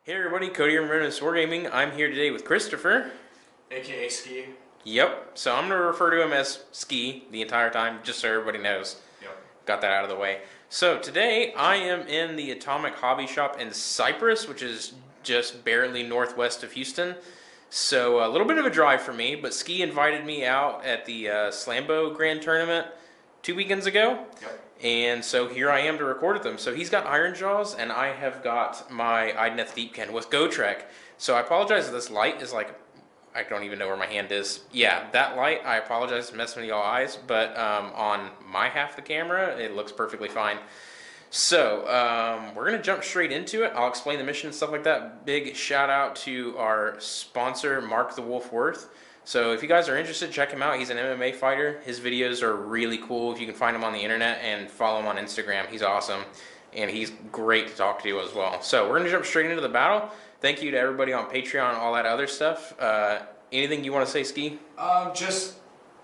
Hey everybody, Cody from Venomous Wargaming. I'm here today with Christopher. AKA Ski. Yep, so I'm going to refer to him as Ski the entire time, just so everybody knows. Yep. Got that out of the way. So today I am in the Atomic Hobby Shop in Cypress, which is just barely northwest of Houston. So a little bit of a drive for me, but Ski invited me out at the Slambo Grand Tournament 2 weekends ago. Yep. And so here I am to record with him. So he's got Ironjawz, and I have got my Idoneth Deepkin with Gotrek. So I apologize if this light is like, I don't even know where my hand is. Yeah, that light, I apologize for messing with y'all eyes, but on my half of the camera, it looks perfectly fine. So we're going to jump straight into it. I'll explain the mission and stuff like that. Big shout out to our sponsor, Mark the Wolf Wirth. So if you guys are interested, check him out. He's an MMA fighter. His videos are really cool. If you can find him on the internet and follow him on Instagram, he's awesome. And he's great to talk to as well. So we're going to jump straight into the battle. Thank you to everybody on Patreon and all that other stuff. Anything you want to say, Ski? Just,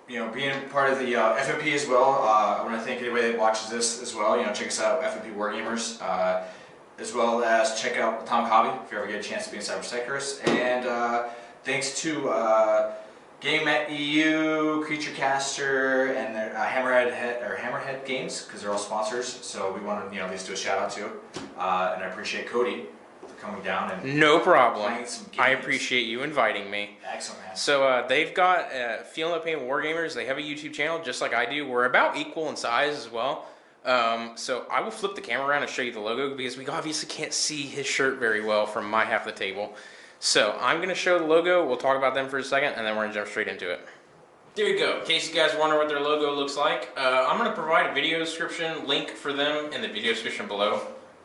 being part of the FMP as well. I want to thank anybody that watches this as well. Check us out, FMP Wargamers, as well as check out Atomic Hobby if you ever get a chance to be in Cypress. And thanks to Game EU, Creaturecaster, and their Hammerhead Games, because they're all sponsors. So we want to, at least do a shout out to, and I appreciate Cody for coming down and no problem. playing some games. I appreciate you inviting me. Excellent, man. So they've got Feeling the Pain Wargamers. They have a YouTube channel just like I do. We're about equal in size as well. So I will flip the camera around and show you the logo because we obviously can't see his shirt very well from my half of the table. So I'm going to show the logo, we'll talk about them for a second, and then we're going to jump straight into it. There you go. In case you guys wonder what their logo looks like, I'm going to provide a video description link for them in the video description below.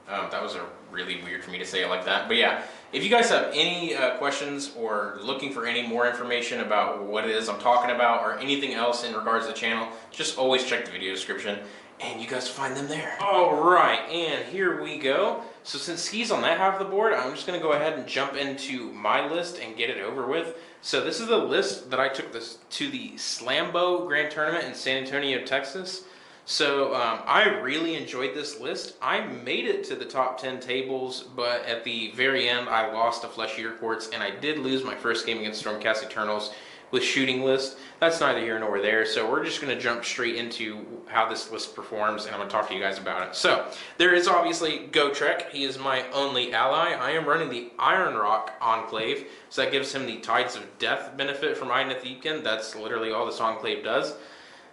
That was really weird for me to say it like that. But yeah, if you guys have any questions or looking for any more information about what it is I'm talking about or anything else in regards to the channel, just always check the video description. And you guys find them there. Alright, and here we go. So since Ski's on that half of the board, I'm just going to go ahead and jump into my list and get it over with. So this is the list that I took this to the Slambo Grand Tournament in San Antonio, Texas. So I really enjoyed this list. I made it to the top 10 tables, but at the very end I lost a Fleshier Quartz, and I did lose my first game against Stormcast Eternals with shooting list. That's neither here nor there, so we're just going to jump straight into how this list performs, and I'm going to talk to you guys about it. So, there is obviously Gotrek. He is my only ally. I am running the Iron Rock Enclave, so that gives him the Tides of Death benefit from Idoneth Deepkin. That's literally all this Enclave does.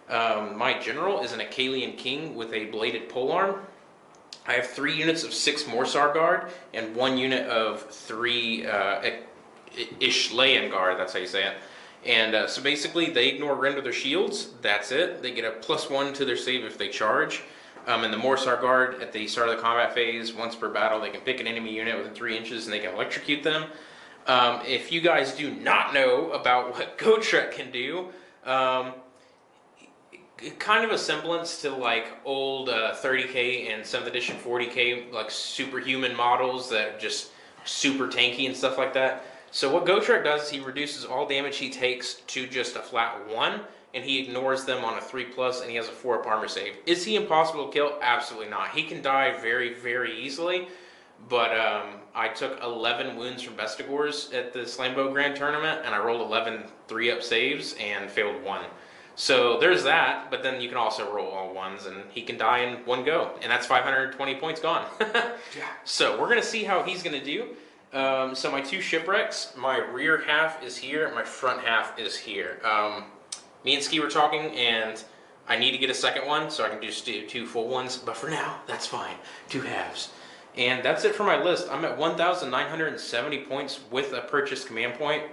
My general is an Akalian King with a bladed polearm. I have 3 units of 6 Morsar Guard and 1 unit of 3 Ishlayan Guard, that's how you say it. And so basically they ignore rend of their shields, that's it. They get a +1 to their save if they charge. And the Morsar Guard at the start of the combat phase, once per battle, they can pick an enemy unit within 3 inches and they can electrocute them. If you guys do not know about what Gotrek can do, kind of a semblance to like old 30k and 7th edition 40k like superhuman models that are just super tanky and stuff like that. So what Gotrek does is he reduces all damage he takes to just a flat 1, and he ignores them on a 3+, and he has a 4-up armor save. Is he impossible to kill? Absolutely not. He can die very, very easily, but I took 11 wounds from Bestigors at the Slambo Grand Tournament, and I rolled 11 3-up saves and failed 1. So there's that, but then you can also roll all 1s, and he can die in 1 go, and that's 520 points gone. So we're going to see how he's going to do. So my 2 shipwrecks, my rear half is here, my front half is here. Me and Ski were talking, and I need to get a second one, so I can just do 2 full ones, but for now, that's fine. 2 halves. And that's it for my list. I'm at 1,970 points with a purchased command point,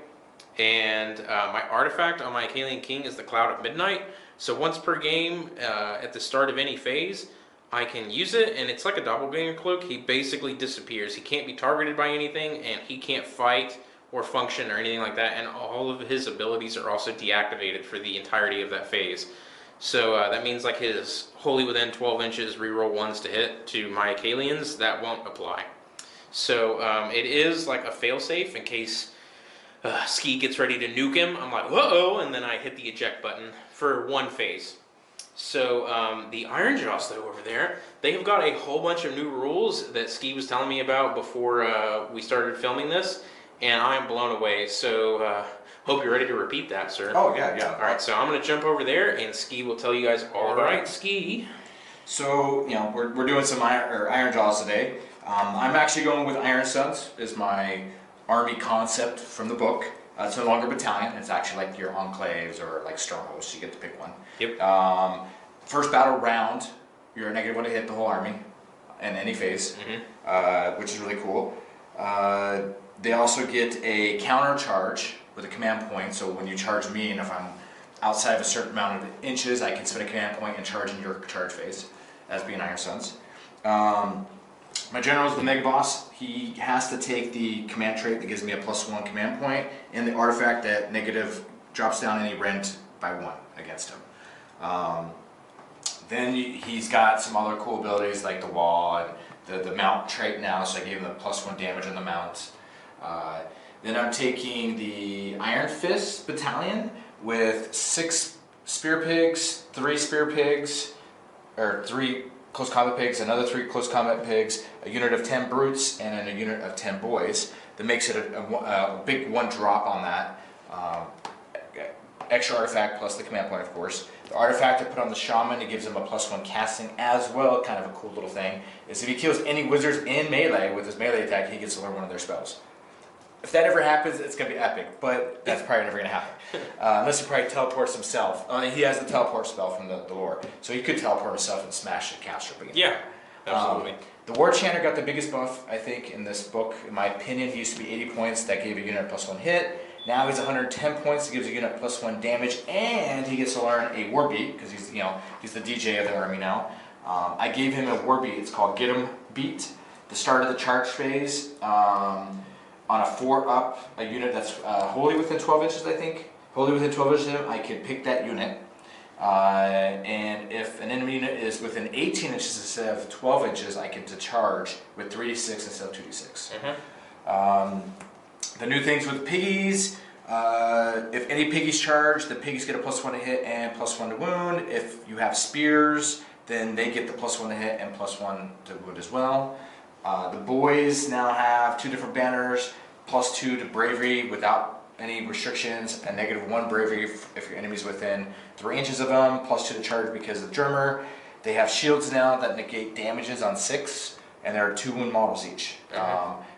and my artifact on my Akalian King is the Cloud of Midnight. So once per game, at the start of any phase, I can use it, and it's like a doppelganger cloak. He basically disappears. He can't be targeted by anything, and he can't fight or function or anything like that, and all of his abilities are also deactivated for the entirety of that phase. So that means like his Wholly Within 12 inches reroll 1s to hit to my Akalians, that won't apply. So it is like a failsafe in case Ski gets ready to nuke him. I'm like, whoa, and then I hit the eject button for 1 phase. So the Ironjawz though over there, they have got a whole bunch of new rules that Ski was telling me about before we started filming this, and I am blown away. So hope you're ready to repeat that, sir. Oh yeah, yeah. All right, so I'm gonna jump over there, and Ski will tell you guys all about it. Ski. So we're doing some Ironjawz today. I'm actually going with Iron Sons is my army concept from the book. It's no longer battalion. It's actually like your enclaves or like strongholds. You get to pick one. Yep. First battle round, you're -1 to hit the whole army in any phase, which is really cool. They also get a counter charge with a command point. So when you charge me, and if I'm outside of a certain amount of inches, I can spend a command point and charge in your charge phase, as being Iron Sons. My general is the Mega Boss. He has to take the command trait that gives me a +1 command point, and the artifact that negative drops down any rent by 1 against him. Then he's got some other cool abilities like the wall and the mount trait now, so I gave him a +1 damage on the mount. Then I'm taking the Iron Fist Battalion with 6 Spear Pigs, 3 Spear Pigs, or 3 Close Combat Pigs, another 3 Close Combat Pigs, a unit of 10 Brutes, and then a unit of 10 Boys. That makes it a big 1 drop on that. Extra artifact plus the command point, of course. The artifact I put on the Shaman, it gives him a +1 casting as well. Kind of a cool little thing is if he kills any wizards in melee with his melee attack, he gets to learn one of their spells. If that ever happens, it's going to be epic, but that's probably never going to happen. Unless he probably teleports himself. He has the teleport spell from the lore, so he could teleport himself and smash the caster again. Yeah, absolutely. The War Chanter got the biggest buff, I think, in this book. In my opinion, he used to be 80 points. That gave a unit +1 hit. Now he's 110 points. It gives a unit +1 damage, and he gets to learn a War Beat because he's the DJ of the army now. I gave him a War Beat. It's called Get 'em Beat. The start of the charge phase. On a 4-up, a unit that's wholly within 12 inches, I think. Wholly within 12 inches of him, I can pick that unit. And if an enemy unit is within 18 inches instead of 12 inches, I can charge with 3d6 instead of 2d6. The new things with piggies, if any piggies charge, the piggies get a +1 to hit and +1 to wound. If you have spears, then they get the +1 to hit and +1 to wound as well. The boys now have 2 different banners, +2 to bravery without any restrictions, and -1 bravery if your enemy's within 3 inches of them, +2 to charge because of Germer. They have shields now that negate damages on 6, and there are 2 wound models each.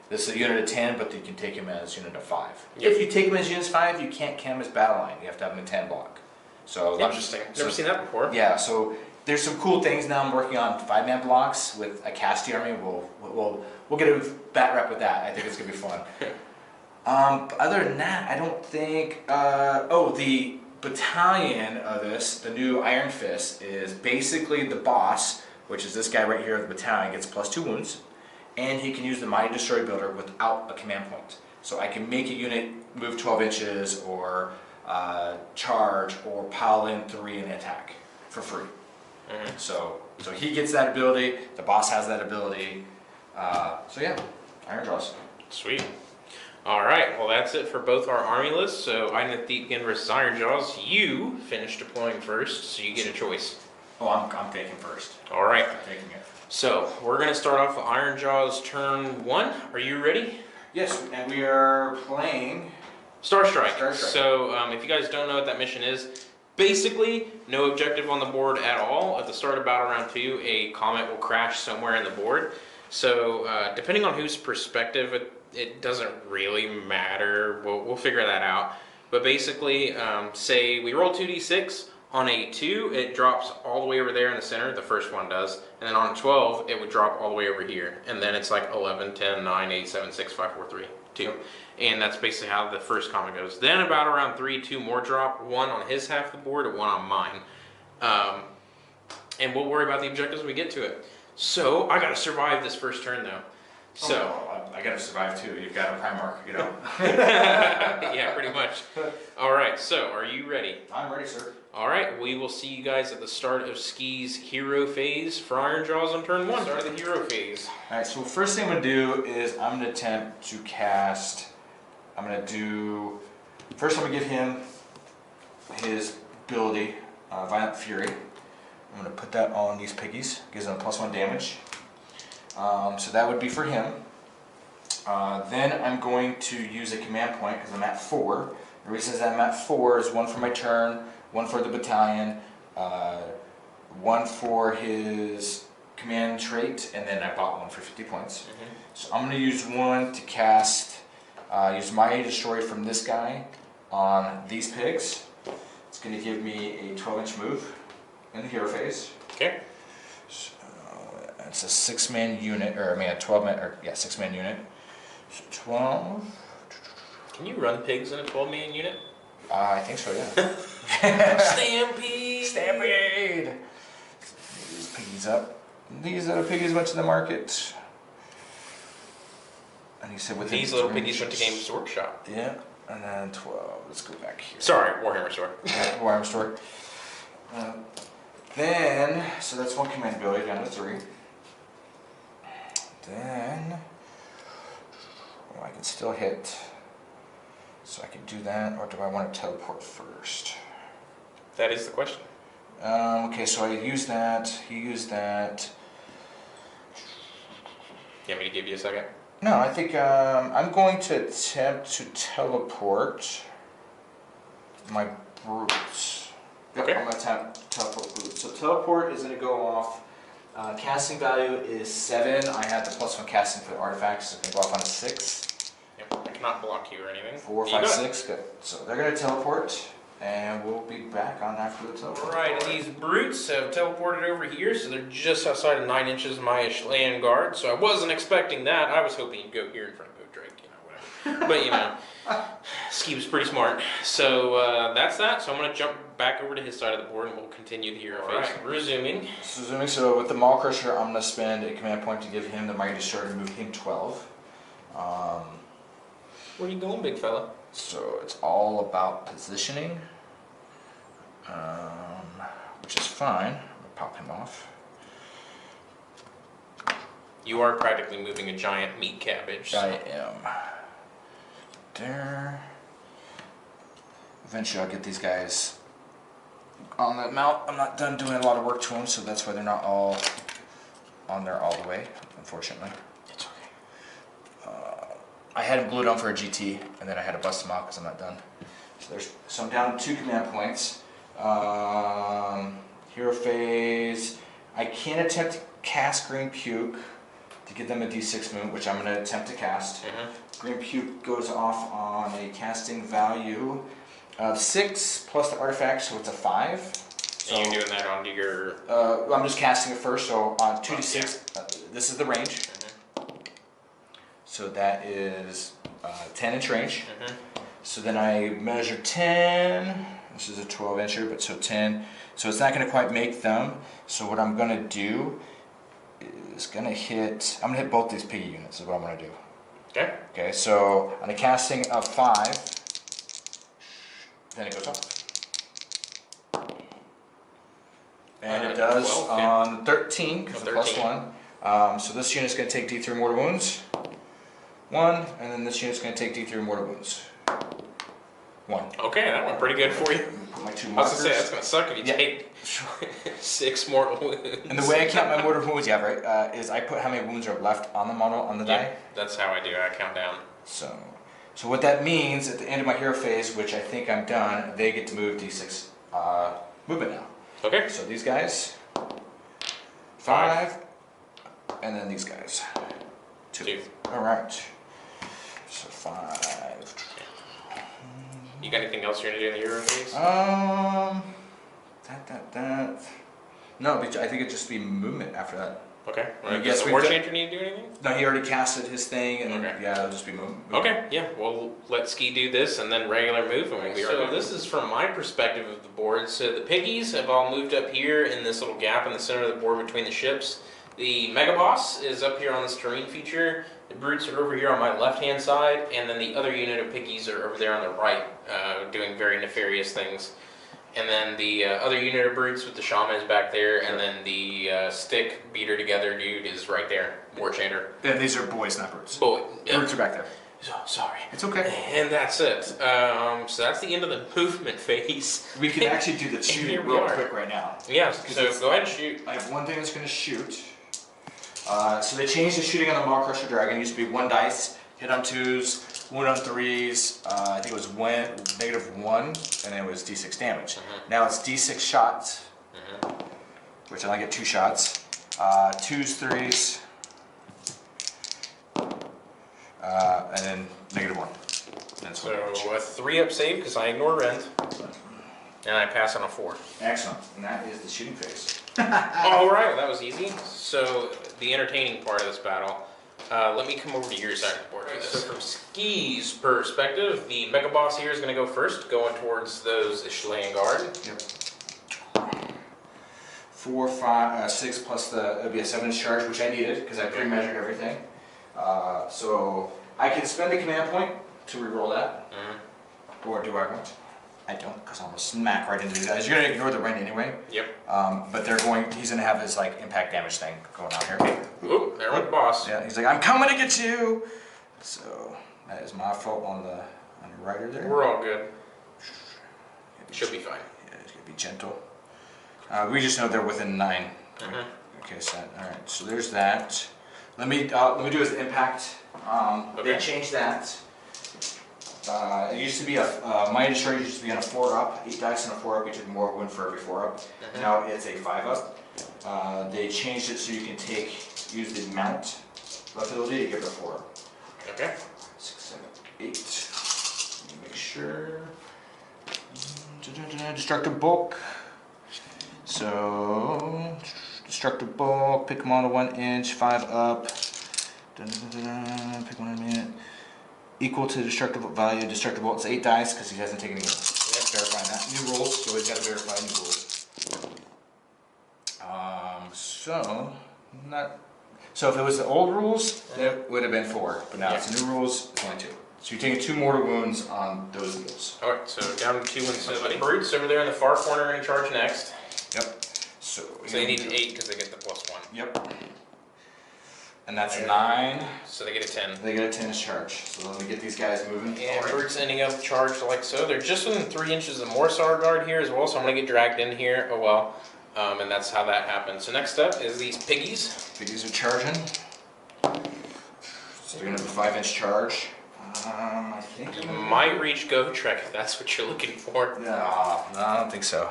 This is a unit of 10, but you can take him as a unit of 5. Yep. If you take him as unit of 5, you can't count him as battle line. You have to have him in 10 block. So interesting. Never seen that before. Yeah, so there's some cool things now. I'm working on 5-man blocks with a casty army. We'll get a bat rep with that. I think it's gonna be fun. Other than that, I don't think. The battalion of this, the new Iron Fist, is basically the boss, which is this guy right here of the battalion, gets +2 wounds, and he can use the Mighty Destroy Builder without a command point. So I can make a unit move 12 inches, or charge, or pile in 3 in attack for free. So he gets that ability. The boss has that ability. So yeah, Ironjawz. Sweet. All right. Well, that's it for both our army lists. So Idoneth Deepkin versus Ironjawz. You finish deploying first, so you get a choice. Oh, I'm taking first. All right. I'm taking it. So we're gonna start off with Ironjawz turn 1. Are you ready? Yes, and we are playing Star Strike. Star Strike. So if you guys don't know what that mission is, basically no objective on the board at all. At the start of battle round 2, a comet will crash somewhere in the board. So depending on whose perspective, it doesn't really matter. We'll figure that out. But basically, say we roll 2d6. On a 2, it drops all the way over there in the center, the first one does. And then on a 12, it would drop all the way over here. And then it's like 11, 10, 9, 8, 7, 6, 5, 4, 3, 2. And that's basically how the first comet goes. Then about around 3, 2 more drop, 1 on his half of the board and 1 on mine. And we'll worry about the objectives when we get to it. So I gotta survive this first turn though. So I gotta survive too. You've got a Primarch, yeah, pretty much. All right, so are you ready? I'm ready, sir. All right, we will see you guys at the start of Ski's hero phase for Ironjawz on turn 1. Start of the hero phase. All right, so first thing I'm gonna do is I'm gonna attempt to cast. First I'm gonna give him his ability, Violent Fury. I'm going to put that on these piggies. Gives them a +1 damage. So that would be for him. Then I'm going to use a command point because I'm at 4. The reason I'm at 4 is 1 for my turn, 1 for the battalion, 1 for his command trait, and then I bought 1 for 50 points. So I'm going to use 1 to cast, use Mighty Destroy from this guy on these pigs. It's going to give me a 12-inch move in the hero phase. Okay. So it's a 6-man unit, or I mean a 12-man, or yeah, 6-man unit. So 12. Can you run pigs in a 12-man unit? I think so, yeah. Stampede! Stampede! These piggies up. These little piggies went to the market. And he said with these little piggies went to Games Workshop. Yeah. And then 12. Let's go back here. Sorry, Warhammer Store. Warhammer Store. Then, so that's 1 command ability down to 3. Then, I can still hit. So I can do that, or do I want to teleport first? That is the question. Okay, so I used that. He used that. You want me to give you a second? No, I think I'm going to attempt to teleport my brutes. Yep, Okay. I'm going to attempt teleport brutes. So teleport is going to go off. Casting value is 7. I have the +1 casting for the artifacts, so it can go off on a 6. Yep. I cannot block you or anything. 4, 5, 6. Good. So they're going to teleport, and we'll be back on after the teleport. Right, and these brutes have teleported over here, so they're just outside of 9 inches of my land guard. So I wasn't expecting that. I was hoping you'd go here in front of Gotrek, whatever. But Ski was pretty smart. So that's that. So I'm going to jump back over to his side of the board, and we'll continue the hero phase. Right. Resuming. So with the Maul Crusher, I'm going to spend a command point to give him the Mighty Destroyer to move him 12. Where are you going, big fella? So it's all about positioning, which is fine. I'm going to pop him off. You are practically moving a giant meat cabbage. So. I am. There. Eventually I'll get these guys on that mount. I'm not done doing a lot of work to them, so that's why they're not all on there all the way, unfortunately. It's okay. I had him glued on for a GT, and then I had to bust him out because I'm not done. So I'm down to 2 command points. Hero phase. I can attempt to cast Green Puke to give them a D6 move, which I'm going to attempt to cast. Green Puke goes off on a casting value of 6 plus the artifact, so it's a 5. So, and you're doing that onto your... I'm just casting it first, so on 2d6, this is the range. So that is 10 inch range. So then I measure 10. This is a 12-incher, but so 10. So it's not going to quite make them. So what I'm going to do is I'm going to hit both these piggy units is what I'm going to do. Okay. Okay, so on a casting of 5, then it goes off. And it does 12, okay. on 13, because it's +1. So this unit's going to take D3 mortal wounds. 1, and then this unit's going to take D3 mortal wounds. 1. Okay, that went pretty good for you. Put my 2 I was markers. going to say, that's going to suck if you take 6 mortal wounds. And the way I count my mortal wounds, yeah, right, is I put how many wounds are left on the model on the die. That's how I do it. I count down. So what that means, at the end of my hero phase, which I think I'm done, they get to move D6 movement now. Okay. So these guys, 5, and then these guys, 2. All right. So 5. You got anything else you're gonna do in the hero phase? That. No, I think it'd just be movement after that. Okay. Right. Does the War Changer need to do anything? No, he already casted his thing, and Okay. yeah, it'll just be movement. Okay, yeah, we'll let Ski do this and then regular move, and we'll be right back. So this is from my perspective of the board. So the piggies have all moved up here in this little gap in the center of the board between the ships. The Mega Boss is up here on this terrain feature. The brutes are over here on my left-hand side, and then the other unit of piggies are over there on the right, doing very nefarious things. And then the other unit of brutes with the shaman is back there, and then the stick beater together dude is right there, War Chanter. Yeah, these are boys, not brutes. Boy, yeah. Brutes are back there. Oh, sorry. It's okay. And that's it. So that's the end of the movement phase. We can actually do the shooting real quick right now. Yeah, so go ahead and shoot. I have one thing that's going to shoot. So they changed the shooting on the Maw Crusher Dragon. It used to be 1 dice, hit on 2s, wound on 3s. I think it was -1, and then it was d6 damage. Now it's d6 shots, which I only get 2 shots. 2s, 3s, and then -1. And so a 3-up save because I ignore rend, and I pass on a 4. Excellent, and that is the shooting phase. All right, well, that was easy. So the entertaining part of this battle. Let me come over to your side of the board for this. So from Ski's perspective, the Mega Boss here is going to go first, going towards those Chilean Guard. Yep. 4, 5, 6 plus the, it'll be a 7-inch charge, which I needed because I pre-measured everything. So I can spend a command point to reroll that. Or do I want? I don't, because I'm gonna smack right into these guys. You're gonna ignore the rend anyway. Yep. But he's gonna have this like impact damage thing going on here. Oop, there went the boss. Yeah, he's like, I'm coming to get you. So that is my fault on the rider there. We're all good. Should be fine. Yeah, it's gonna be gentle. We just know they're within 9. Okay, so all right. So there's that. Let me do his impact. They changed that. It used to be my discharge used to be on a 4-up, 8 dice on a 4-up. You took more wound for every 4-up. Now it's a 5-up. They changed it so you can use the mount ability to give it a 4-up. Okay. 6, 7, 8. Let me make sure. Destructive bulk. So destructive bulk. Pick them on a 1-inch, 5-up. Pick one in a minute. Equal to destructive value. Destructive bolt is 8 dice because he hasn't taken any. Verifying that. New rules, so he's got to verify new rules. So if it was the old rules, it would have been 4, but now it's the new rules, it's only 2. So you're taking 2 mortal wounds on those deals. All right, so down to 2 wounds. So the brutes over there in the far corner are going to charge next. Yep. So they need an 8 because they get the +1. Yep. And that's 9. So they get a 10. They get a 10 charge. So let me get these guys moving. And brutes ending up charged like so. They're just within 3 inches of Morsar Guard here as well, so I'm going to get dragged in here. Oh well. And that's how that happens. So next up is these piggies. Piggies are charging. So they're going to have a 5-inch charge. I think you might reach Gotrek if that's what you're looking for. No, I don't think so.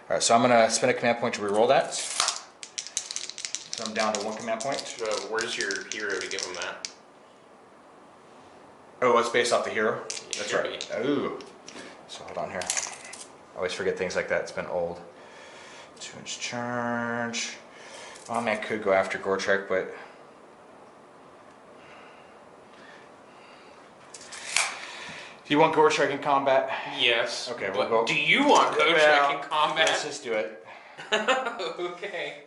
Alright, so I'm going to spend a command point to reroll that. So I'm down to 1 command point. Where's your hero to give him that? Oh, it's based off the hero? That's right. Oh. So hold on here. I always forget things like that. It's been old. 2-inch charge. Oh, man, I could go after Gotrek, but... Do you want Gotrek in combat? Yes. Okay, we'll go. Do you want Gotrek in combat? Let's just do it. Okay.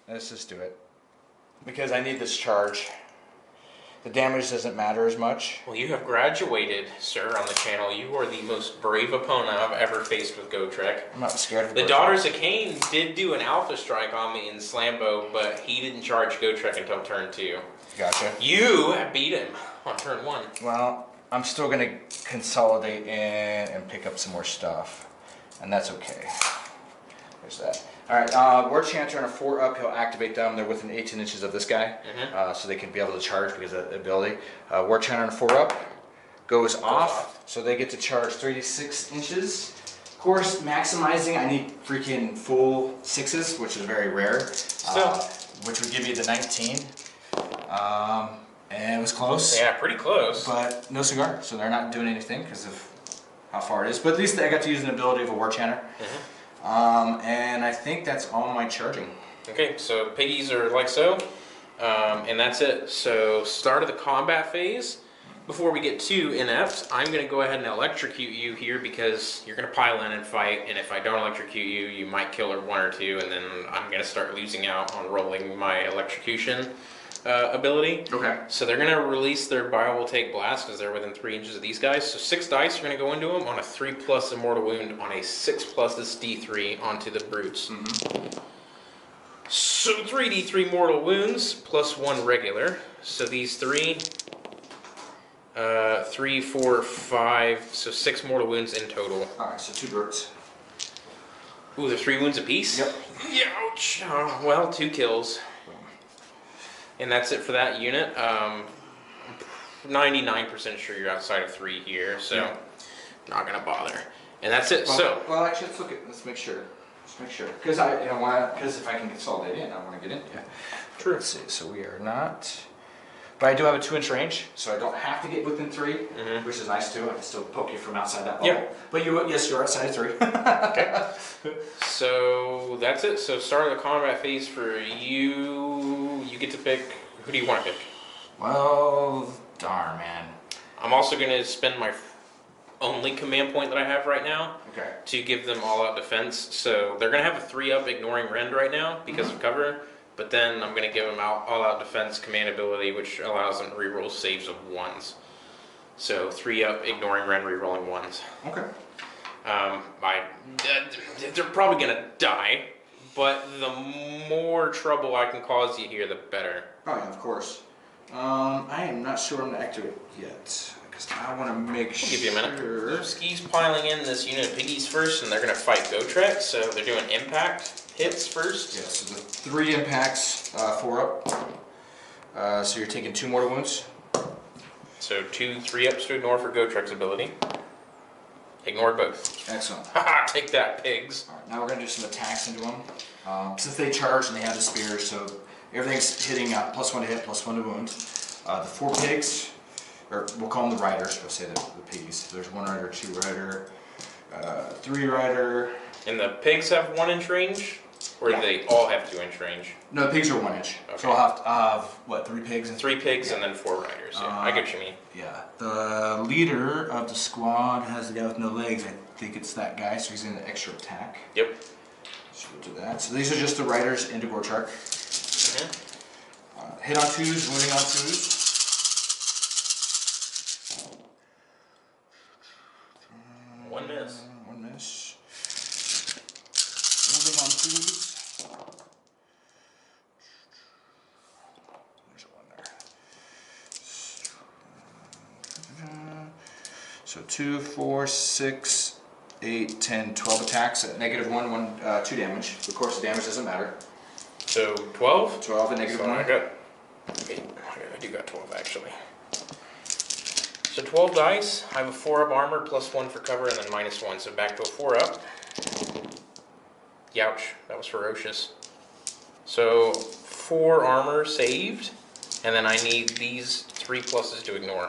Let's just do it. Because I need this charge. The damage doesn't matter as much. Well, you have graduated, sir, on the channel. You are the most brave opponent I've ever faced with Gotrek. I'm not scared of the Daughters of Cain did do an alpha strike on me in Slambo, but he didn't charge Gotrek until turn 2. Gotcha. You beat him on turn 1. Well, I'm still going to consolidate in and pick up some more stuff. And that's okay. There's that. Alright, War Chanter on a 4-up, he'll activate them. They're within 18 inches of this guy. So they can be able to charge because of the ability. War Chanter on a 4-up goes off. So they get to charge 36 inches. Of course, maximizing, I need freaking full 6s, which is very rare. Which would give you the 19. And it was close. Yeah, pretty close. But no cigar, so they're not doing anything because of how far it is. But at least I got to use an ability of a War Chanter. And I think that's all my charging. Okay, so piggies are like so. And that's it. So start of the combat phase. Before we get too inept, I'm going to go ahead and electrocute you here because you're going to pile in and fight. And if I don't electrocute you, you might kill 1 or 2. And then I'm going to start losing out on rolling my electrocution ability. Okay. So they're going to release their Biovoltaic Blast because they're within 3 inches of these guys. So 6 dice are going to go into them on a 3+ Immortal Wound, on a 6+ this D3 onto the brutes. So 3d3 mortal wounds plus 1 regular. So these 3 3, 4, 5, so 6 mortal wounds in total. Alright, so 2 birds. Ooh, they're 3 wounds apiece? Yep. Ouch. Well, 2 kills. And that's it for that unit. 99% sure you're outside of 3 here, so yeah. Not gonna bother. And that's it. Well, actually, let's make sure. Because if I can consolidate in, I want to get in. Yeah. True. Let's see. So we are not. But I do have a 2-inch range, so I don't have to get within 3, which is nice too. I can still poke you from outside that bubble. Yeah. But you're outside of 3. Okay. So that's it. So start of the combat phase for you. You get to pick. Who do you want to pick? Well, darn man. I'm also going to spend my only command point that I have right now to give them all-out defense. So they're going to have a 3-up ignoring rend right now because of cover. But then I'm going to give them all-out defense command ability, which allows them to reroll saves of 1s. So 3-up, ignoring rend, rerolling 1s. Okay. They're probably going to die, but the more trouble I can cause you here, the better. Oh yeah, of course. I am not sure I'm going to activate yet, because I want to make sure... I'll give you a minute. Ski's piling in this unit of piggies first, and they're going to fight Gotrek, so they're doing impact hits first. Yeah, so the 3 impacts, 4 up. So you're taking 2 mortal wounds. So 2 3-ups to ignore for Gotrek's ability. Ignore both. Excellent. Haha, take that, pigs. Alright, now we're going to do some attacks into them. Since they charge and they have the spears, so everything's hitting +1 to hit, +1 to wound. The 4 pigs, or we'll call them the riders, we'll say the piggies. There's 1 rider, 2 rider, 3 rider. And the pigs have 1-inch range? Or do they all have 2-inch range? No, the pigs are 1-inch. Okay. So I'll have, what, 3 pigs? 3 pigs and then 4 riders. Yeah, I get what you mean. Yeah. The leader of the squad has the guy with no legs. I think it's that guy, so he's in the extra attack. Yep. So we'll do that. So these are just the riders into Gotrek. Hit on 2s, wounding on 2s. One miss. One miss. Wounding on 2s. There's 1 there. So 2, 4, 6, 8, 10, 12 attacks at -1, 2 damage. Of course, the damage doesn't matter. So 12? 12 at -1. I do got 12 actually. So 12 dice. I have a 4-up armor, +1 for cover, and then -1. So back to a 4-up. Youch, that was ferocious. So 4 armor saved, and then I need these 3 pluses to ignore.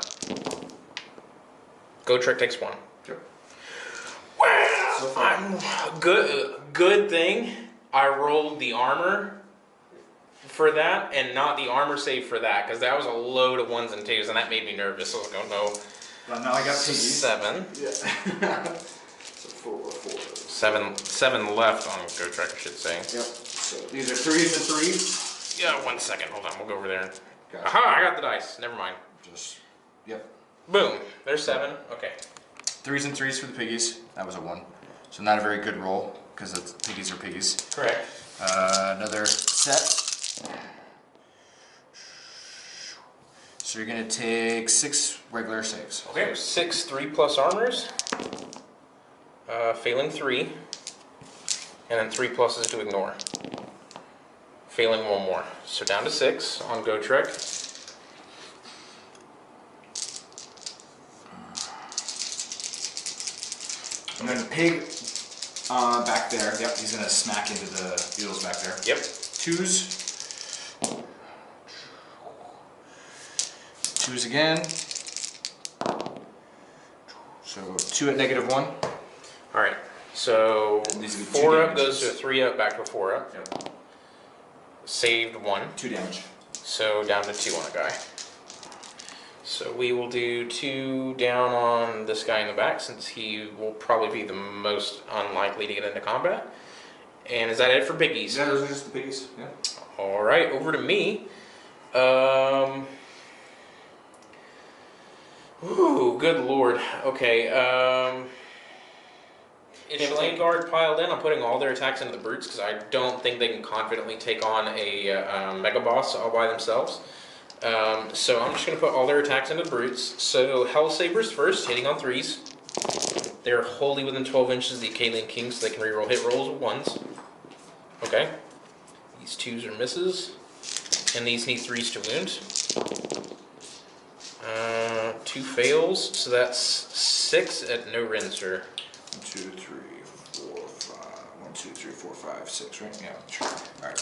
Gotrek takes 1. Sure. Well, So far. good thing I rolled the armor for that and not the armor save for that, because that was a load of 1s and 2s, and that made me nervous. So I was like, oh no. Well, now I got piggies. 7. Yeah. So 4. 7 left on Gotrek, I should say. Yep. So these are 3s and 3s. Yeah, 1 second. Hold on. We'll go over there. Gotcha. Aha! I got the dice. Never mind. Yep. Boom. There's 7. Okay. 3s and 3s for the piggies. That was a 1. So not a very good roll because the piggies are piggies. Correct. Another set. So you're gonna take 6 regular saves. Okay. 6 3+ armors. Failing 3. And then 3 pluses to ignore. Failing 1 more. So down to 6 on Gotrek. And then the pig back there. Yep, he's gonna smack into the beetles back there. Yep. 2s. 2s again. So 2 at -1. Alright. So These would be 2 4 up damages. goes to a 3-up, back to a 4-up. Yep. Saved 1. 2 damage. So down to 2 on a guy. So we will do 2 down on this guy in the back, since he will probably be the most unlikely to get into combat. And is that it for piggies? Yeah, those are just the piggies. Yeah. Alright, over to me. Ooh, good lord. Okay, Is Lane Guard piled in? I'm putting all their attacks into the brutes because I don't think they can confidently take on a Mega Boss all by themselves. So I'm just going to put all their attacks into the brutes. So Hell Sabers first, hitting on 3s. They're wholly within 12 inches of the Acadian King, so they can reroll hit rolls with 1s. Okay. These 2s are misses. And these need 3s to wound. 2 fails, so that's 6 at no render. 1, 2, 3, 4, 5. 1, 2, 3, 4, 5, 6, right? Yeah, sure. Alright.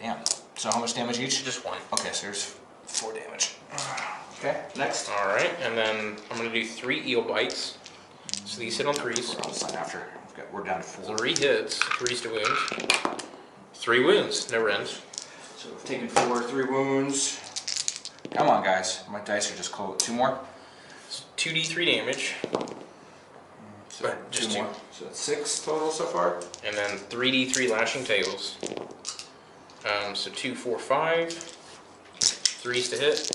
Damn. So how much damage each? Just 1. Okay, so there's 4 damage. Okay, next. Alright, and then I'm going to do 3 eel bites. So these hit on 3s. I'll sign after. We're down to 4. 3 hits, 3s to wound. 3 wounds, no rend. So we've taken 4, 3 wounds. Come on, guys. My dice are just cold. 2 more. 2d3 damage. So just 2 more. So that's 6 total so far. And then 3d3 lashing tails. So 2, 4, 5. 3s to hit.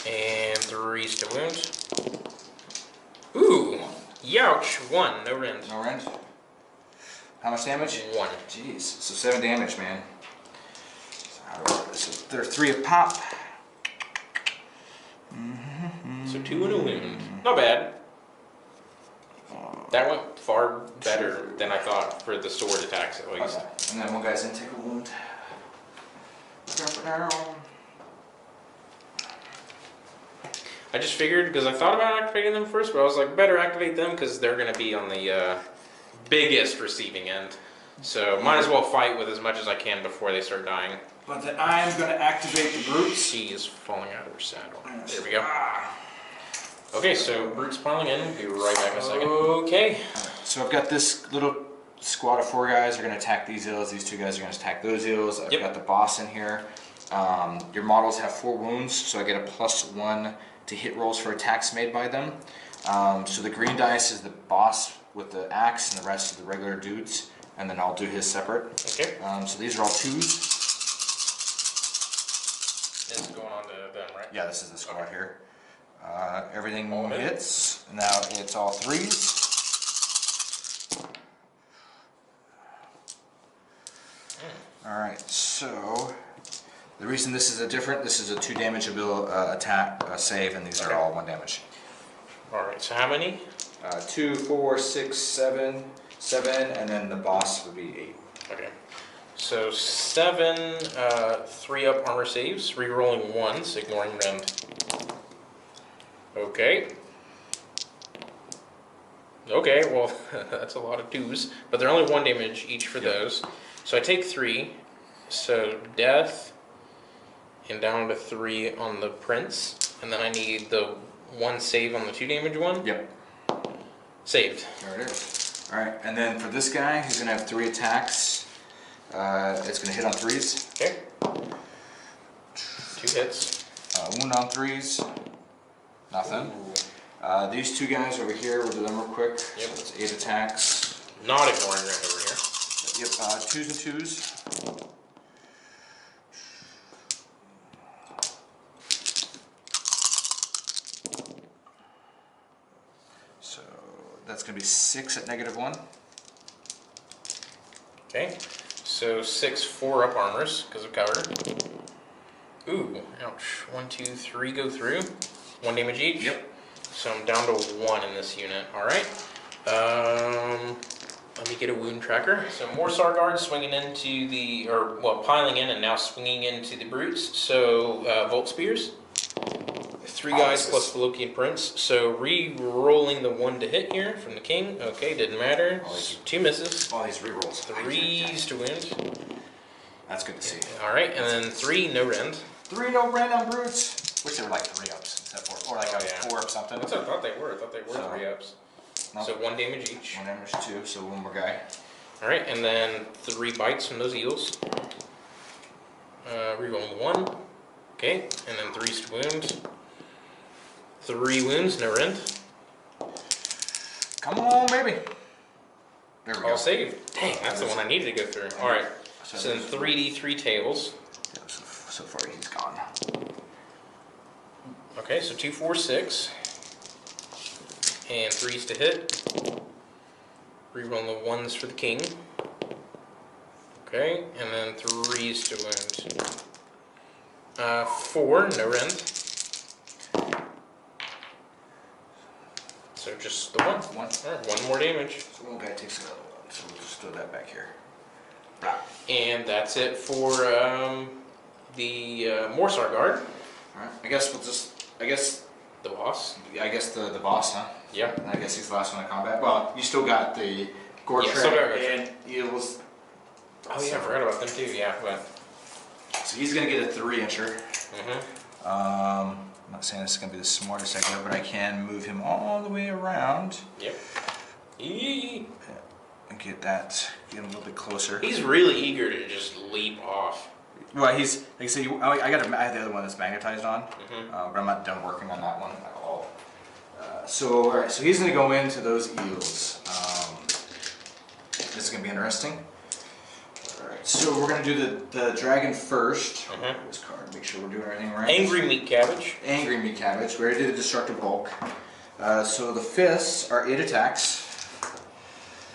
And 3s to wound. Ooh! Youch! 1, no rend. No rend. How much damage? 1. Jeez. So 7 damage, man. So how do I work this? So they're 3 a pop. So 2 and a wound. Not bad. That went far better than I thought for the sword attacks at least. Okay. And then one guy's gonna take a wound. I just figured, because I thought about activating them first, but I was like, better activate them because they're going to be on the biggest receiving end. So might as well fight with as much as I can before they start dying. But then I'm gonna activate the brutes. She is falling out of her saddle. There we go. Okay, so brutes piling in. We'll be right back in a second. Okay. So I've got this little squad of 4 guys are going to attack these eels. These 2 guys are going to attack those eels. I've got the boss in here. Your models have 4 wounds, so I get a +1 to hit rolls for attacks made by them. So the green dice is the boss with the axe, and the rest of the regular dudes. And then I'll do his separate. Okay. So these are all 2s. This is going on to them, right? Yeah, this is the squad here. Everything All hits. Now it's all 3s. Alright, so the reason this is this is a 2 damage attack save, and these are all 1 damage. Alright, so how many? 2, 4, 6, 7, 7, and then the boss would be 8. Okay. So 7 3-up armor saves, rerolling 1s, ignoring rend. Okay. Okay, well, that's a lot of 2s, but they're only 1 damage each for those. So I take 3, so death, and down to 3 on the prince, and then I need the 1 save on the 2 damage one. Yep. Saved. There it is. Alright, and then for this guy, he's going to have 3 attacks. It's going to hit on 3s. Okay. 2 hits. Wound on 3s. Nothing. These 2 guys over here, we'll do them real quick. Yep. So it's 8 attacks. Not ignoring rend over here. Yep, 2s and 2s. So that's going to be 6 at -1. Okay. So 6 4-up armors, because of cover. Ooh, ouch. 1, 2, 3 go through. 1 damage each? Yep. So I'm down to 1 in this unit. Alright. Let me get a wound tracker. So more Sarguards swinging into the, piling in and now swinging into the brutes. So Volt Spears. 3 guys plus the Lokian Prince. So re-rolling the 1 to hit here from the King. Okay, didn't matter. 2 misses. All these rerolls. 3s to wound. That's good to see. Alright, and then 3 no rend. 3 no rend on brutes. Wish they were like 3-ups instead of 4. Or like 4 or something. That's what I thought they were. I thought they were 3-ups. Nope. So 1 damage each. 1 damage 2, so 1 more guy. Alright, and then 3 bites from those eels. Rerolling 1. Okay, and then 3s to wound. 3 wounds, no rend. Come on, baby. There we go. All saved. Dang, that's the one I needed to go through. Alright, so then 3d3 tails. Yeah, so far he's gone. Okay, so 2, 4, 6. And 3s to hit. Rerolling the 1s for the King. Okay, and then 3s to wound. 4, no rend. So just the one. One. Alright, 1 more damage. So one guy takes another one, so we'll just throw that back here. And that's it for the Morsar guard. Alright, I guess The boss. the boss, huh? Yeah. I guess he's the last one in combat. Well, you still got the Gotrek and Eels. Oh yeah, I forgot about them too, yeah. But So he's going to get a 3-incher. mm-hmm. I'm not saying this is going to be the smartest idea, but I can move him all the way around. Yep. Eee. And get him a little bit closer. He's really eager to just leap off. Well, he's, like I said, I have the other one that's magnetized on, Mm-hmm. but I'm not done working on that one at all. So, alright, so he's going to go into those eels. This is going to be interesting. Alright, so we're going to do the dragon first. Mm-hmm. This card, make sure we're doing everything right. Angry meat cabbage. Angry meat cabbage. We already did the destructive bulk. So the fists are 8 attacks.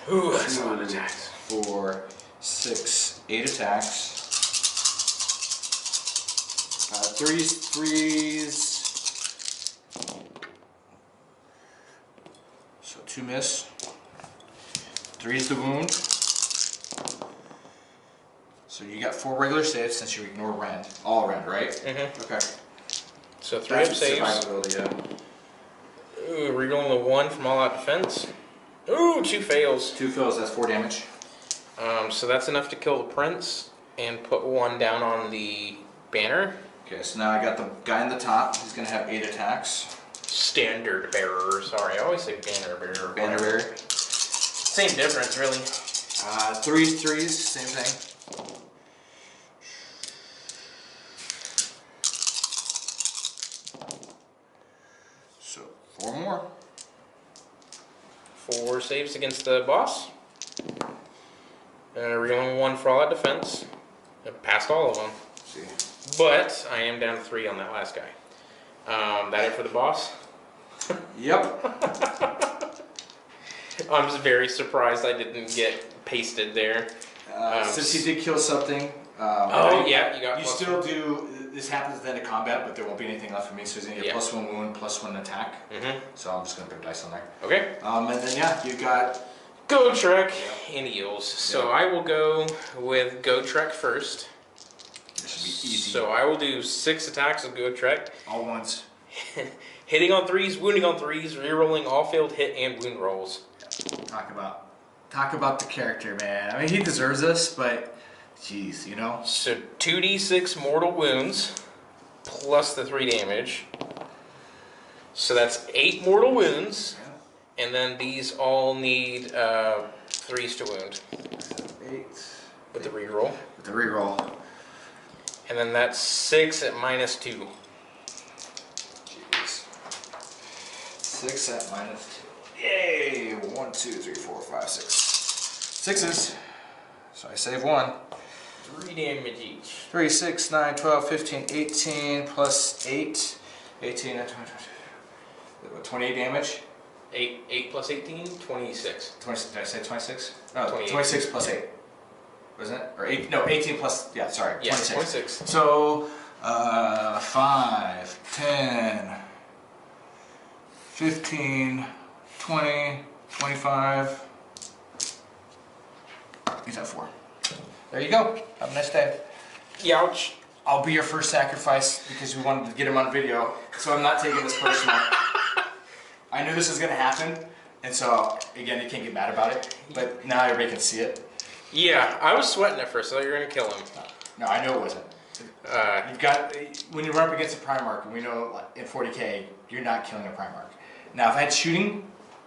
Ooh, that's a lot of attacks. 4, 6, 8 attacks. 3s. So 2 miss. 3's the wound. So you got 4 regular saves since you ignore rend. All rend, right? Mm-hmm. Okay. So 3 up saves. Survivability, yeah. Ooh, rerolling the 1 from all out defense. Ooh, 2 fails. 2 fails, that's 4 damage. So that's enough to kill the prince and put 1 down on the banner. Okay, so now I got the guy in the top. He's going to have 8 attacks. Standard bearer. Sorry, I always say banner bearer. Banner bearer. Same difference, really. 3s, same thing. So 4 more. 4 saves against the boss. Rerolling 1 for all out defense. I passed all of them. Let's see. But I am down to 3 on that last guy. That it for the boss? Yep. I'm just very surprised I didn't get pasted there. Since he did kill something. Yeah, you got. You still do. This happens at the end of combat, but there won't be anything left for me. So he's gonna get +1 wound, +1 attack. Mm-hmm. So I'm just gonna put dice on there. Okay. And then yeah, you got Gotrek and Eels. So I will go with Gotrek first. This should be easy. So I will do 6 attacks of Gotrek. All ones. Hitting on 3s, wounding on 3s, rerolling all failed hit and wound rolls. Talk about the character, man. I mean, he deserves this, but jeez, you know. So 2d6 mortal wounds plus the 3 damage. So that's 8 mortal wounds, and then these all need 3s to wound. 8 with the reroll. With the reroll. And then that's 6 at -2. Jeez. 6 at -2. Yay! 1, 2, 3, 4, 5, 6. 6s. So I save 1. 3 damage each. 3, 6, 9, 12, 15, 18 plus 8. 18 and 28 damage. 8 plus 18, 26. 26. Did I say 26? No, 28. 26 plus 8. Wasn't it? Or 8? No, 18 plus. Yeah, sorry. Yeah, 26. 26. So 5, 10, 15, 20, 25. He's at 4. There you go. Have a nice day. Youch. I'll be your first sacrifice because we wanted to get him on video, so I'm not taking this personal. I knew this was going to happen, and so, again, you can't get mad about it, but now everybody can see it. Yeah, I was sweating at first. I thought you were going to kill him. No, I know it wasn't. You've got, when you run up against a Primarch, and we know in 40k, you're not killing a Primarch. Now, if I had shooting,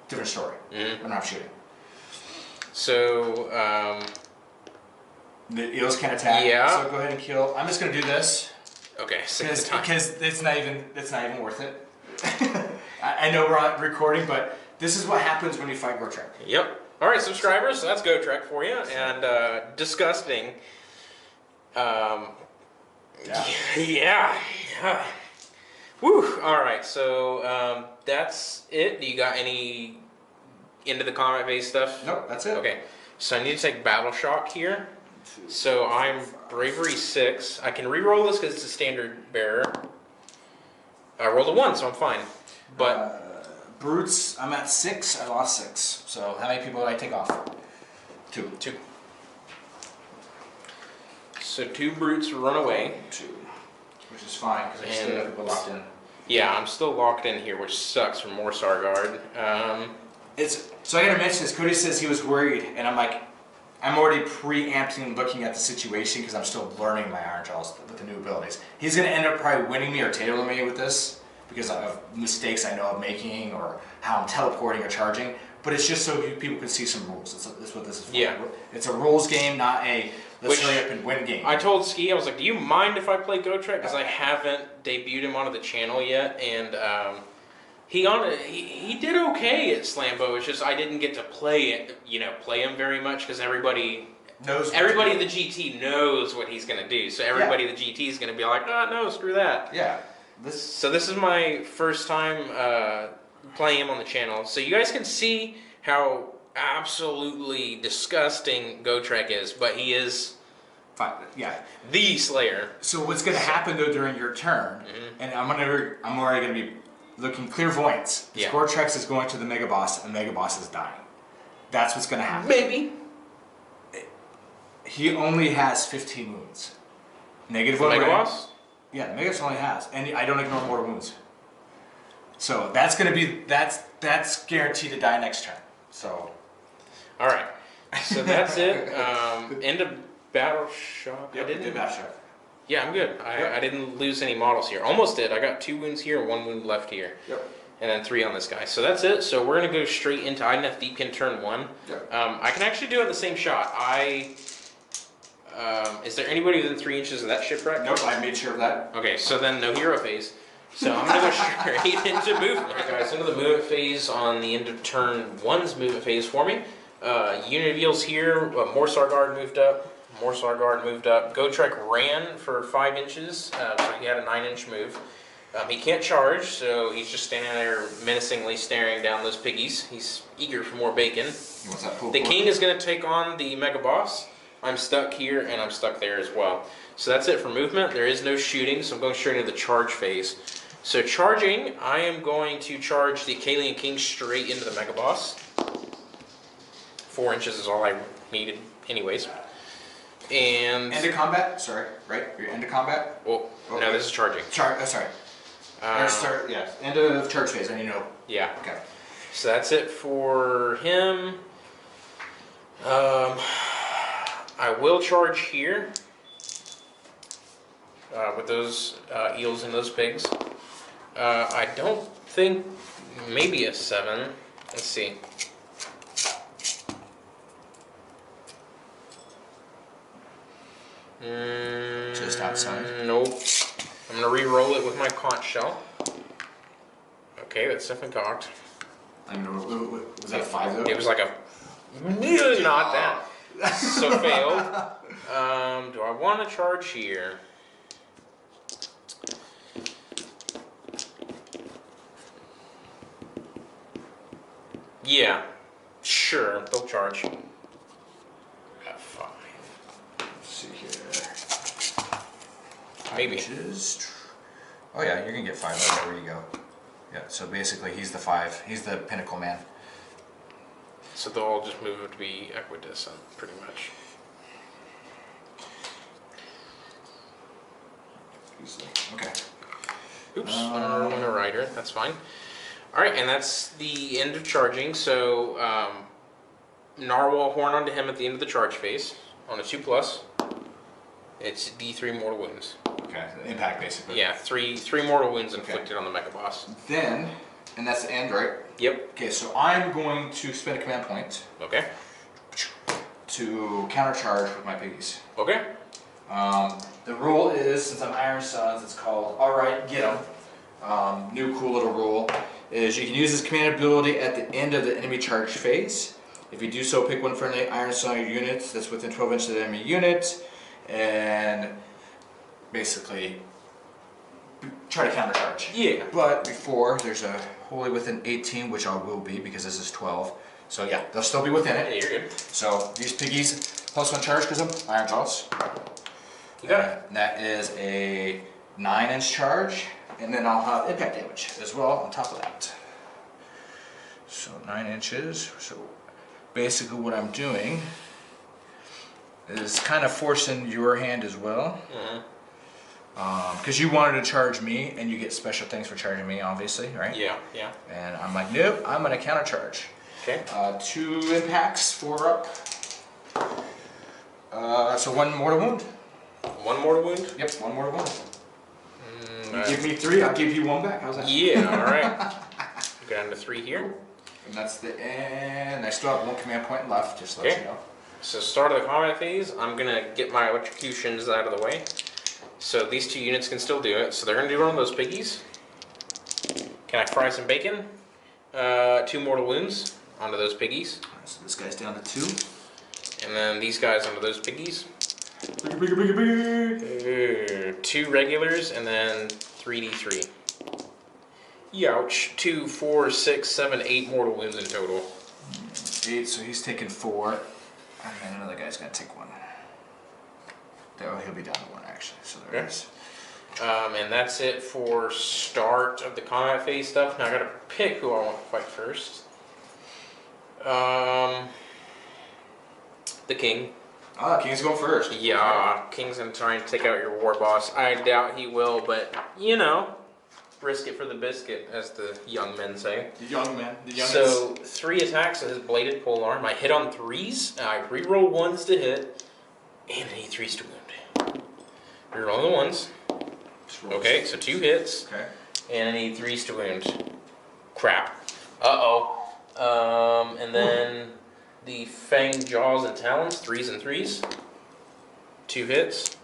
different story. Mm-hmm. I'm not shooting. So, the eels can attack. Yeah. So go ahead and kill. I'm just going to do this. okay, 6 at a time. Because it's not even worth it. I know we're on recording, but this is what happens when you fight Gotrek. Yep. All right, subscribers, so that's Gotrek for you. And disgusting. Yeah. Yeah. Woo. All right, so that's it. Do you got any into the combat phase stuff? Nope, that's it. Okay, so I need to take Battle Shock here. So I'm Bravery 6. I can re-roll this because it's a standard bearer. I rolled a 1, so I'm fine. But Brutes, I'm at 6. I lost 6. So how many people did I take off? 2. 2. So 2 brutes run away. 2. Which is fine because I still have people locked in. Yeah, I'm still locked in here, which sucks for more Sargard. So I gotta mention this. Cody says he was worried, and I'm like, I'm already preempting and looking at the situation because I'm still learning my Ironjawz with the new abilities. He's gonna end up probably winning me or tabling me with this because of mistakes I know I'm making or how I'm teleporting or charging. But it's just so people can see some rules. That's what this is for. Yeah. It's a rules game, not a let's hurry up and win game. I told Ski, I was like, do you mind if I play Gotrek? Because I haven't debuted him onto the channel yet, and he did okay at Slambo. It's just I didn't get to play him very much because everybody in the GT knows what he's gonna do. So everybody in the GT is gonna be like, oh no, screw that. Yeah. So this is my first time playing him on the channel. So you guys can see how absolutely disgusting Gotrek is, but he is the Slayer. So what's gonna happen though during your turn, and I'm already gonna be looking clairvoyance. Yeah. Gotrek is going to the Mega Boss, and Mega Boss is dying. That's what's going to happen. Maybe. He only has 15 wounds. Negative the 1 Mega rank. Boss? Yeah, the Mega Boss only has. And I don't ignore mortal wounds. So that's going to be, that's guaranteed to die next turn. So. Alright. So that's it. End of battle shock. Yep, I didn't. battle shock. Yeah, I'm good. I didn't lose any models here. Almost did. I got 2 wounds here and 1 wound left here. Yep. And then 3 on this guy. So that's it. So we're going to go straight into Idoneth Deepkin turn 1. Yep. I can actually do it the same shot. Is there anybody within 3 inches of that shipwreck? Nope, I made sure of that. Okay, so then no hero phase. So I'm going to go straight into movement. Alright guys, into the movement phase on the end of turn 1's movement phase for me. Unit reveals here. More Sargard moved up. More Sargard moved up. Gotrek ran for 5 inches, so he had a 9-inch move. He can't charge, so he's just standing there menacingly staring down those piggies. He's eager for more bacon. The king is going to take on the Mega Boss. I'm stuck here, and I'm stuck there as well. So that's it for movement. There is no shooting, so I'm going straight into the charge phase. So charging, I am going to charge the Kalian King straight into the Mega Boss. 4 inches is all I needed anyways. And end of combat? Sorry, right? You're end of combat? Well, okay. No, this is charging. Sorry. End of charge phase, Yeah. Okay. So that's it for him. I will charge here with those eels and those pigs. I don't think, maybe a 7. Let's see. Just outside? Nope. I'm going to re-roll it with my conch shell. Okay, that's definitely cocked. Was that a 5 though? It was like a... Not that. So failed. Do I want to charge here? Yeah. Sure, they'll charge. Got 5. Let's see here. Maybe. Oh yeah, you're gonna get 5 wherever you go. Yeah, so basically he's the 5. He's the pinnacle man. So they'll all just move to be equidistant, pretty much. Okay. Oops, I'm rolling a rider. That's fine. Alright, and that's the end of charging. So, Narwhal horn onto him at the end of the charge phase. On a 2+. It's D3 mortal wounds. Okay, impact basically. Yeah, three mortal wounds inflicted on the Mega Boss. Then, and that's the end, right? Yep. Okay, so I'm going to spend a command point. Okay. To countercharge with my piggies. Okay. The rule is, since I'm Iron Sons, it's called Alright, Get 'em. New cool little rule is you can use this command ability at the end of the enemy charge phase. If you do so, pick one friendly Iron Son unit that's within 12 inches of the enemy unit, and basically try to countercharge. Yeah. But before, there's a wholly within 18, which I will be because this is 12. So yeah, they'll still be within it. Yeah, you're good. So these piggies +1 charge because of Ironjawz. You got it. And that is a 9-inch charge, and then I'll have impact damage as well on top of that. So 9 inches. So basically, what I'm doing is kind of forcing your hand as well. Because you wanted to charge me, and you get special things for charging me, obviously, right? Yeah, yeah. And I'm like, nope, I'm going to counter charge. Okay. 2 impacts, 4 up. So 1 mortal wound. 1 mortal wound? Yep, 1 mortal wound. You give me 3, I'll give you 1 back. How's that? Yeah, alright. Go down to 3 here. And that's the end. I still have 1 command point left, just to let you know. So start of the combat phase, I'm going to get my electrocutions out of the way. So these 2 units can still do it. So they're going to do one of those piggies. Can I fry some bacon? 2 mortal wounds onto those piggies. Alright, so this guy's down to 2. And then these guys onto those piggies. Bigger. 2 regulars and then 3d3. Youch. 2, 4, 6, 7, 8 mortal wounds in total. 8, so he's taking 4. And then another guy's going to take 1. Oh, he'll be down to 1 actually. So there it is. And that's it for start of the combat phase stuff. Now I gotta pick who I want to fight first. The king. Ah, King's going first. Yeah, King's gonna try and take out your war boss. I doubt he will, but you know, risk it for the biscuit, as the young men say. The young man. The young So 3 attacks of his bladed polearm. I hit on 3s. I reroll 1s to hit, and I need 3s to wound. Reroll the 1s. Okay, so 2 hits. Okay. And I need 3s to wound. Crap. And then the fanged jaws and talons, 3s and 3s. 2 hits.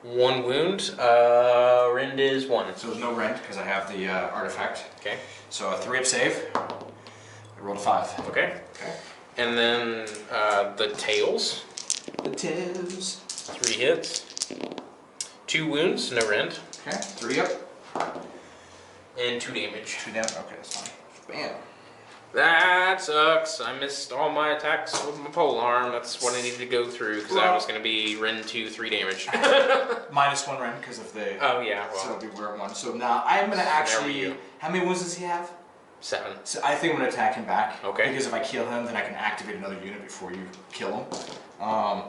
1 wound. Rend is 1. So there's no rend because I have the artifact. Okay. So a 3-up save. I rolled a 5. Okay. Okay. And then the tails. The tails. 3 hits. 2 wounds, no rend. Okay. 3 up. And 2 damage. 2 down. Okay, that's fine. Bam. That sucks. I missed all my attacks with my polearm. That's what I needed to go through because that was going to be rend 2, 3 damage. -1 rend because of the. Oh yeah. Well. So it'll be where 1. So now I'm gonna actually. How many wounds does he have? 7. So I think I'm gonna attack him back. Okay. Because if I kill him, then I can activate another unit before you kill him.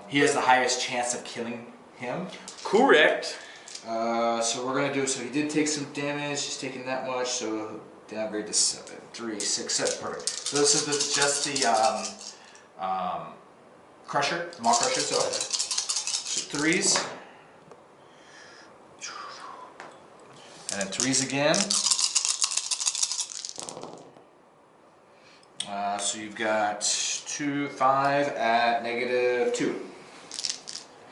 He has the highest chance of killing him. Correct. So we're gonna do. So he did take some damage. He's taking that much. So downgrade to 7, 3, 6, 7. Perfect. So this is just the crusher, maw crusher. So 3s, and then 3s again. So you've got 2, 5 at -2.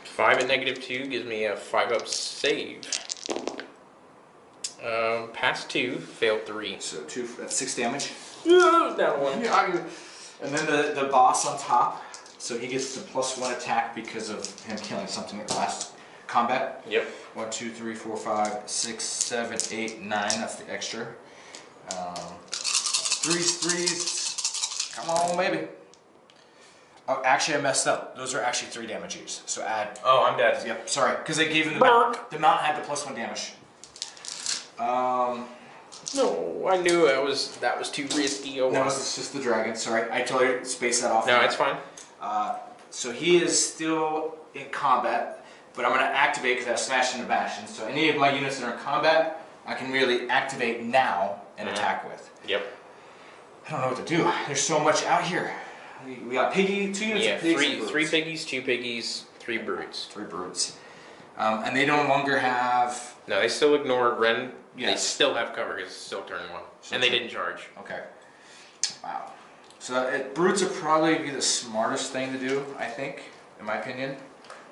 5 at -2 gives me a 5-up save. Passed 2, failed 3. So 2. That's 6 damage. Down 1. And then the boss on top. So he gets the +1 attack because of him killing something at last combat. Yep. 1, 2, 3, 4, 5, 6, 7, 8, 9. That's the extra. 3s. Come on, baby. Oh, actually, I messed up. Those are actually 3 damage each. So add. Oh, I'm dead. Yep. Sorry, because they gave him the mount. The mount had the +1 damage. No, I knew that was too risky. Oh, no, it's just the dragon. Sorry, I told you to space that off. No, it's fine. So he is still in combat, but I'm going to activate because I have Smash into Bastion. So any of my units that are in combat, I can really activate now and attack with. Yep. I don't know what to do. There's so much out here. We got piggy, 2 units Yeah, of pigs. 3 piggies, 2 piggies, 3 brutes. 3 brutes. And they no longer have. No, they still ignore rend. Yes. They still have cover because it's still turn 1. And they didn't charge. Okay. Wow. So brutes would probably be the smartest thing to do, I think, in my opinion.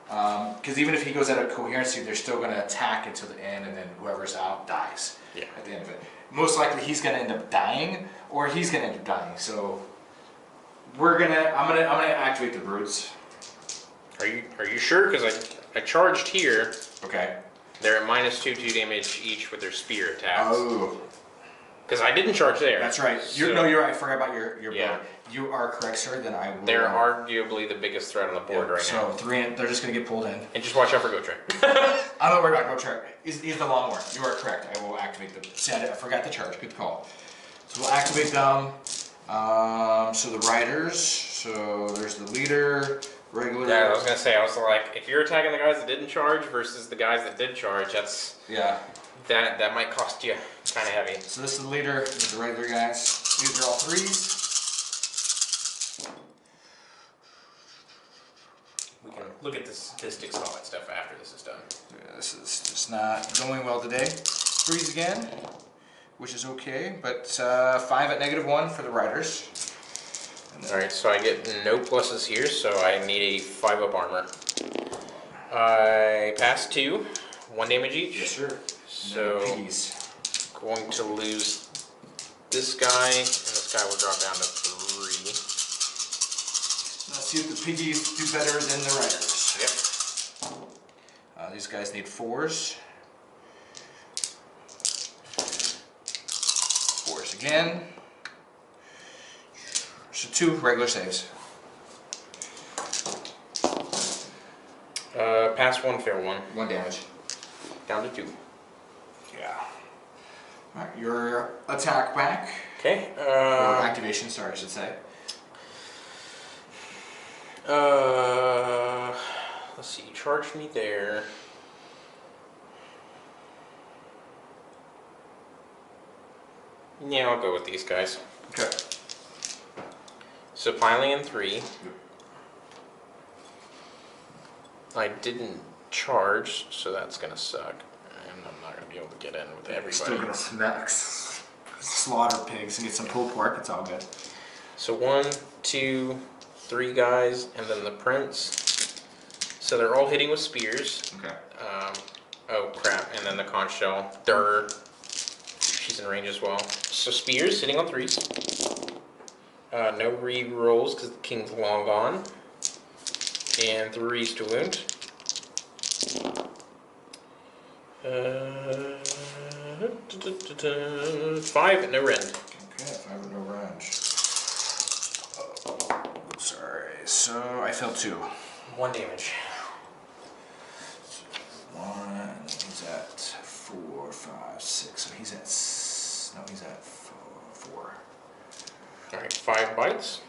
Because even if he goes out of coherency, they're still going to attack until the end, and then whoever's out dies. Yeah. At the end of it. Most likely he's going to end up dying, or he's going to end up dying. So I'm gonna activate the brutes. Are you sure? Because I charged here. Okay. They're at -2 damage each with their spear attacks. Oh. Because I didn't charge there. That's right. So, You're right. I forgot about your yeah. bow. You are correct, sir. Then I will. They're arguably the biggest threat on the board right now. So 3 in, they're just going to get pulled in. And just watch out for Gotrek. I'm not worried about Gotrek. He's the Lawnmower. You are correct. I will activate them. See, I forgot the charge. Good call. So we'll activate them. So the riders. So there's the leader, regular. Yeah, I was going to say, I was like, if you're attacking the guys that didn't charge versus the guys that did charge, that's... Yeah. That might cost you kind of heavy. So this is the leader, the regular guys. These are all 3s. We can look at the statistics and all that stuff after this is done. Yeah, this is just not going well today. 3s again, which is okay, but 5 at -1 for the riders. Alright, so I get no pluses here, so I need a 5-up armor. I pass 2, 1 damage each. Yes, sir. So, going to lose this guy, and this guy will drop down to 3. Let's see if the piggies do better than the riders. Yep. These guys need 4s. 4s again. So 2 regular saves. Pass 1, fail 1. 1 damage. Down to 2. Yeah. Alright, your attack back. Okay. Or activation, sorry, I should say. Let's see, you charged me there. Yeah, I'll go with these guys. Okay. So piling in 3. I didn't charge, so that's gonna suck. And I'm not gonna be able to get in with everybody. Still gonna slaughter pigs and get some pulled pork, it's all good. So 1, 2, 3 guys, and then the prince. So they're all hitting with spears. Okay. Oh crap, and then the conch shell. She's in range as well. So spears hitting on 3s. No re-rolls because the king's long gone. And 3s to wound. 5 at no rend. Okay, 5 at no rend. Sorry, so I failed 2. 1 damage. 1, he's at 4, 5, 6, so he's at, no, he's at 4. Alright, 5 bites.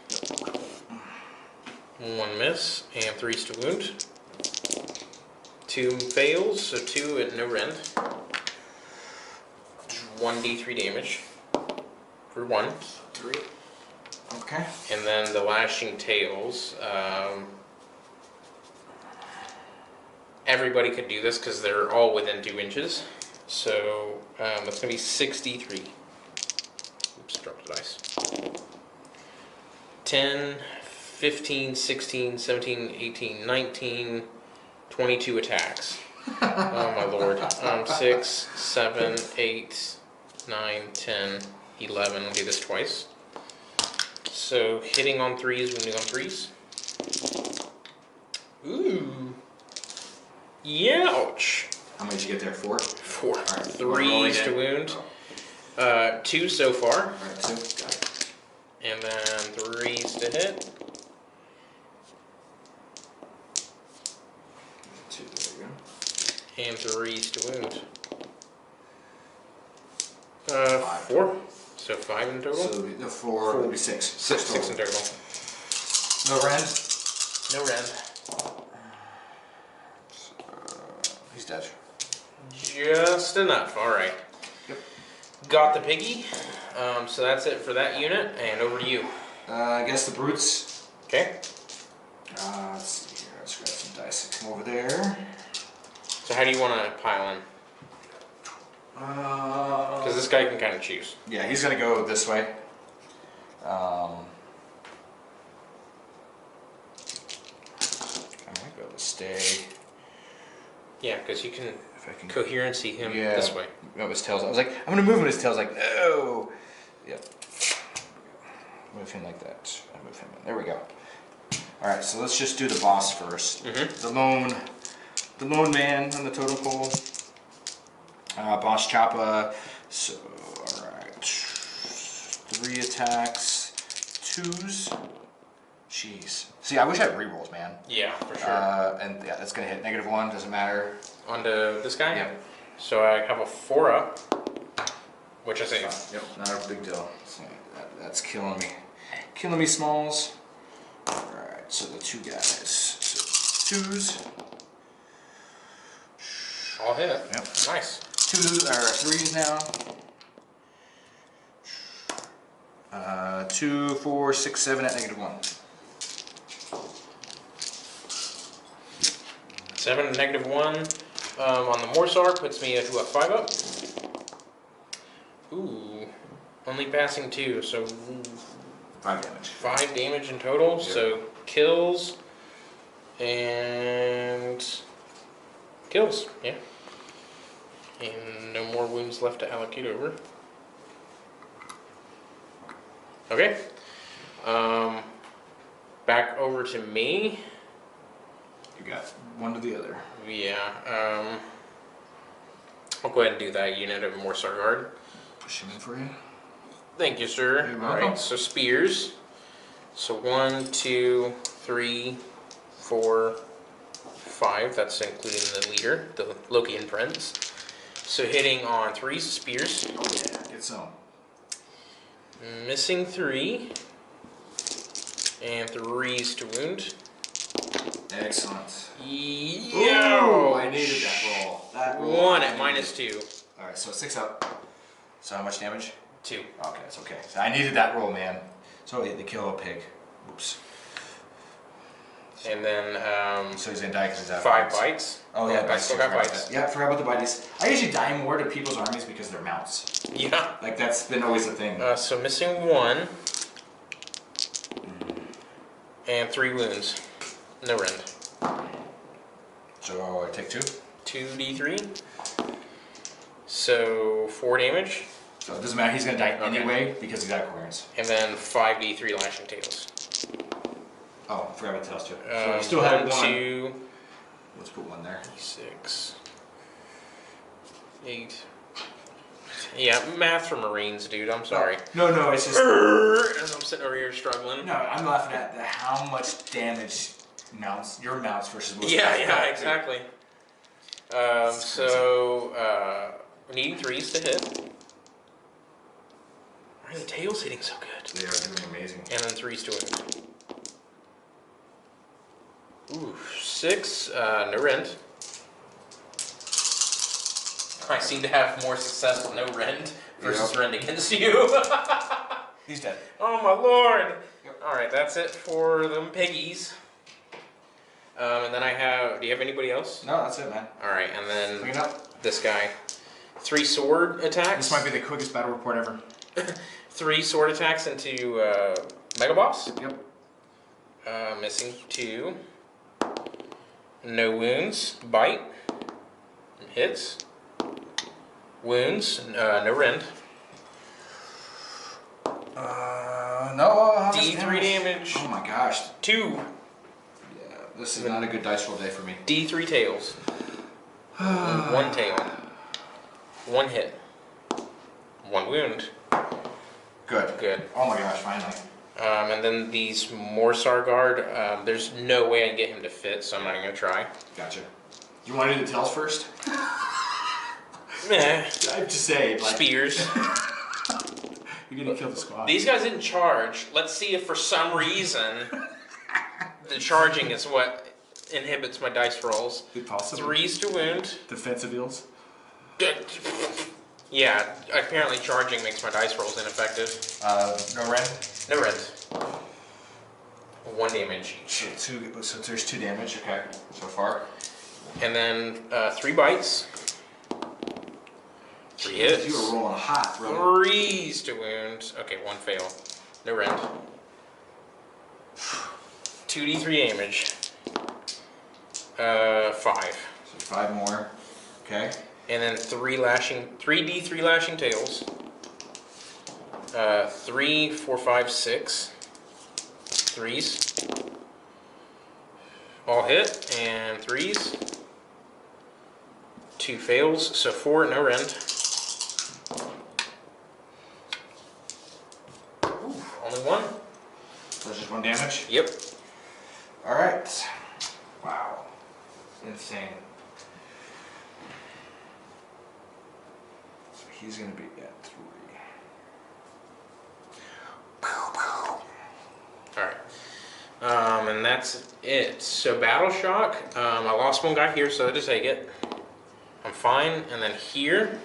1 miss, and 3s to wound. 2 fails, so 2 at no rend. 1d3 damage. For 1. 3. Okay. And then the lashing tails. Everybody could do this because they're all within 2 inches. So it's going to be 63. Oops, dropped the dice. 10, 15, 16, 17, 18, 19, 22 attacks. Oh my lord. 6, 7, 8, 9, 10, 11. I'll do this twice. So hitting on 3s, wounding on 3s. Ooh. Youch. How many did you get there? 4? 4. Alright, 3s to wound. 2 so far. Alright, 2. Got it. And then 3s to hit. 2, there you go. And 3s to wound. 5. 4. So 5 in total? So the 4 would be 6. 6 in total. No rend? No rend. He's dead. Just enough. Alright. Yep. Got the piggy. So that's it for that unit. And over to you. I guess the brutes. Okay. Let's see here. Let's grab some dice and come over there. So how do you want to pile in? Because this guy can kind of choose. Yeah, he's gonna go this way. I might be able to stay. Yeah, because you can, If I can coherency him this way. Move his tails. I was like, I'm gonna move him. His tail's like, no. Yep. Move him like that. I move him in. There we go. All right, so let's just do the boss first. The lone man on the totem pole. Boss Choppa. So, all right. 3 attacks, 2s. Jeez. See, I wish I had rerolls, man. Yeah, for sure. And yeah, that's gonna hit -1. Doesn't matter. On to this guy. Yep. So I have a 4-up, which I save. Yep. Not a big deal. So that's killing me. Killing me, Smalls. All right. So the 2 guys. So 2s. All hit. Yep. Nice. 2s or 3s now. 2, 4, 6, 7 at -1. 7 and -1 on the Morsar puts me to a 5-up. Ooh, only passing 2, so 5 damage. 5 damage in total. Yep. So kills and kills. Yeah. And no more wounds left to allocate over. Okay. Back over to me. You got one to the other. Yeah. I'll go ahead and do that unit of Morsar Guard. Push him in for you. Thank you, sir. You're All welcome. right. So spears. So 1, 2, 3, 4, 5. That's including the leader, the Lokian prince. So hitting on 3 spears. Oh yeah, get some. Missing 3. And 3s to wound. Excellent. Yo! I needed that roll. That roll. 1 at -2. All right, so 6 up. So how much damage? 2. Okay, that's okay. So I needed that roll, man. So they kill a pig. Oops. And then So he's gonna die because he's out. 5 bites. Oh yeah, I still got bites. Yeah, I forgot about the bites. I usually die more to people's armies because they're mounts. Yeah. Like that's been always the thing. So missing 1. And 3 wounds. No rend. So I take 2. 2d3. So 4 damage. So it doesn't matter. He's gonna die anyway because he's out of coherence. And then 5d3 lashing tails. Oh, I forgot about tails too. So I still had 1. 2, Let's put 1 there. 6, 8. Yeah, math for Marines, dude. I'm sorry. No, it's just. And I'm sitting over here struggling. No, I'm laughing at how much damage your mounts versus what Yeah, exactly. Needing 3s to hit. Why are the tails hitting so good? They are doing amazing. And then 3s to wound. Ooh, 6, no rend. I seem to have more success with no rend versus rend against you. He's dead. Oh my lord! Yep. Alright, that's it for them piggies. And then I have, do you have anybody else? No, that's it, man. Alright, and Bring it then up. this guy. 3 sword attacks. This might be the quickest battle report ever. 3 sword attacks into Mega Boss. Yep. Missing 2. No wounds. Bite. Hits. Wounds. No rend. No. How much D3 damage. Oh my gosh. 2. Yeah, this is not a good dice roll day for me. D3 tails. 1 tail. 1 hit. 1 wound. Good. Oh my gosh, finally. And then these Morsar Guard, there's no way I can get him to fit, so I'm not going to try. Gotcha. You want to do the tails first? Meh. I have to say, like, Spears. you're gonna kill the squad. These guys didn't charge. Let's see if for some reason the charging is what inhibits my dice rolls. Possibly. 3s to wound. Defensive eels. Yeah, apparently charging makes my dice rolls ineffective. No rend. No rend. 1 damage each. So there's 2 damage. Okay, so far. And then 3 bites. 3 hits. You were rolling hot, bro. 3s to wound. Okay, 1 fail. No rend. 2d3 damage. 5. So 5 more. Okay. And then 3d3 lashing tails. 3, 4, 5, 6. 3s. All hit, and 3s. 2 fails, so 4, no rend. Ooh, only 1. damage? Yep. Alright. Wow. Insane. So he's going to be at 3. Alright. And that's it. So Battle Shock, I lost one guy here, so I just take it. I'm fine. And then here.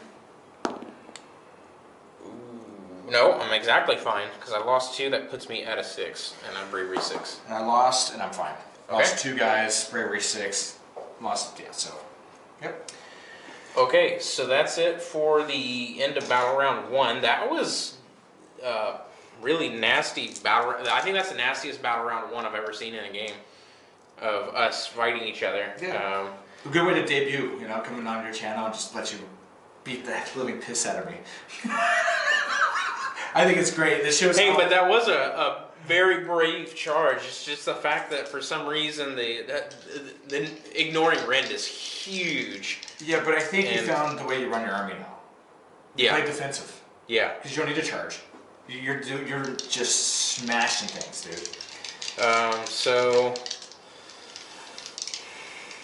No, I'm exactly fine, because I lost 2. That puts me at a 6, and I'm bravery 6. And I lost, and I'm fine. Okay. Lost 2 guys, bravery 6. Lost, yeah, so. Yep. Okay, so that's it for the end of Battle Round 1. That was really nasty battle. I think that's the nastiest Battle Round 1 I've ever seen in a game of us fighting each other. Yeah. A good way to debut, you know, coming on your channel and just let you beat the living piss out of me. I think it's great. This shows. Hey, but that was a very brave charge. It's just the fact that for some reason the ignoring Rend is huge. Yeah, but I think you found the way you run your army now. You play defensive. Yeah. Because you don't need to charge. You're just smashing things, dude. So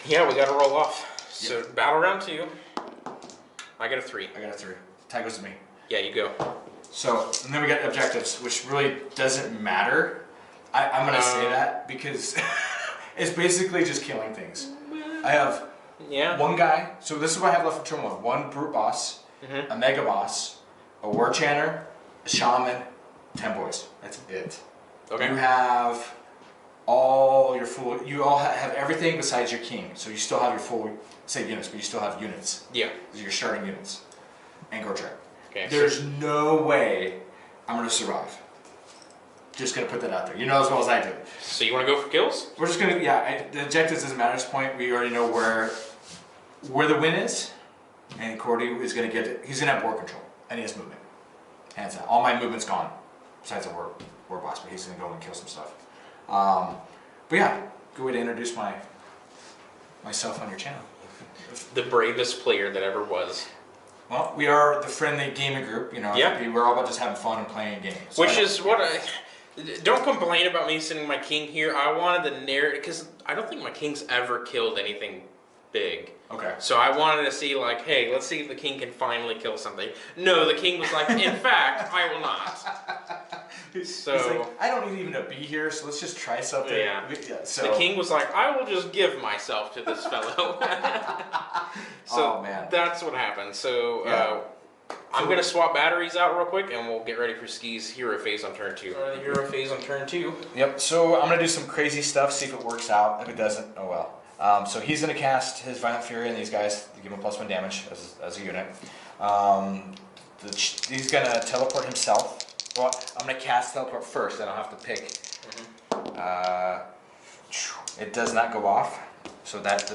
yeah, we got to roll off. So Yep. Battle Round 2. I got a 3. I got a 3. Tie goes to me. Yeah, you go. So, and then we got objectives, which really doesn't matter. I'm going to say that because it's basically just killing things. I have one guy. So this is what I have left for turn 1. 1 brute boss, a mega boss, a war chanter, a shaman, 10 boys. That's it. Okay. You have all your full. You all have everything besides your king. So you still have your full set units, but you still have units. Yeah. These are your starting units. And Gotrek. Okay. There's no way I'm going to survive. Just going to put that out there. You know as well as I do. So you want to go for kills? We're just going to, the objectives doesn't matter at this point. We already know where the win is. And Cody is going to get it. He's going to have war control. And he has movement. Hands down. All my movement's gone. Besides the war boss. But he's going to go and kill some stuff. But yeah, good way to introduce myself on your channel. The bravest player that ever was. Well, we are the friendly gaming group, you know. Yeah. We're all about just having fun and playing games. So Which is what I... Don't complain about me sending my king here. I wanted the narrative... Because I don't think my king's ever killed anything big. Okay. So I wanted to see, like, hey, let's see if the king can finally kill something. No, the king was like, in fact, I will not. So... He's like, I don't need even to be here, so let's just try something. Yeah. So, the king was like, I will just give myself to this fellow. So oh, man. that's what happened. So I'm going to swap batteries out real quick, and we'll get ready for Ski's hero phase on turn 2. The hero phase on turn 2. Yep, so I'm going to do some crazy stuff, see if it works out. If it doesn't, oh well. So he's going to cast his Violent Fury on these guys to give him +1 damage as a unit. He's going to teleport himself. Well, I'm going to cast teleport first, then I'll have to pick. It does not go off, so that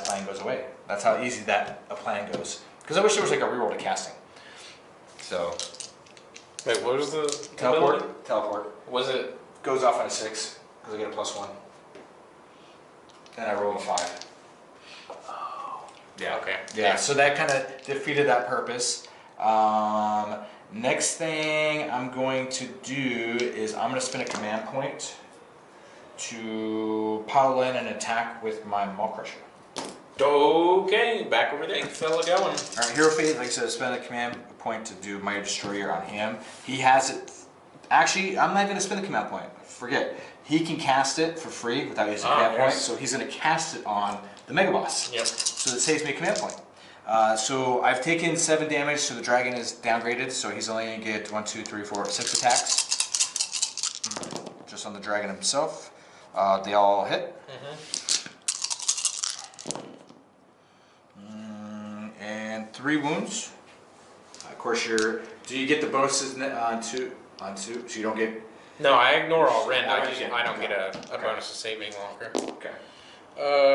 plan goes away. That's how easy a plan goes. Because I wish there was like a reroll to casting. So. Wait, what was the Teleport? ability? Teleport. Was it? Goes off on a 6, because I get a +1. Then I roll a 5. Oh. Yeah. Okay. Yeah, so that kind of defeated that purpose. Next thing I'm going to do is I'm going to spend a command point to pile in an attack with my Maw Crusher. Okay, back over there. Fella going. Alright, Hero Phase, like I said, spend a command point to do Mighty Destroyer on him. He has it. Actually, I'm not going to spend the command point. Forget. He can cast it for free without using a command point, so he's going to cast it on the Mega Boss. Yep. So that saves me a command point. So I've taken 7 damage, so the dragon is downgraded, so he's only going to get 1, 2, 3, 4, 6 attacks. Just on the dragon himself. They all hit. And 3 wounds. Of course, do you get the bonuses on two? So you don't get... No, I ignore all rend. I don't get a bonus of saving longer. Okay.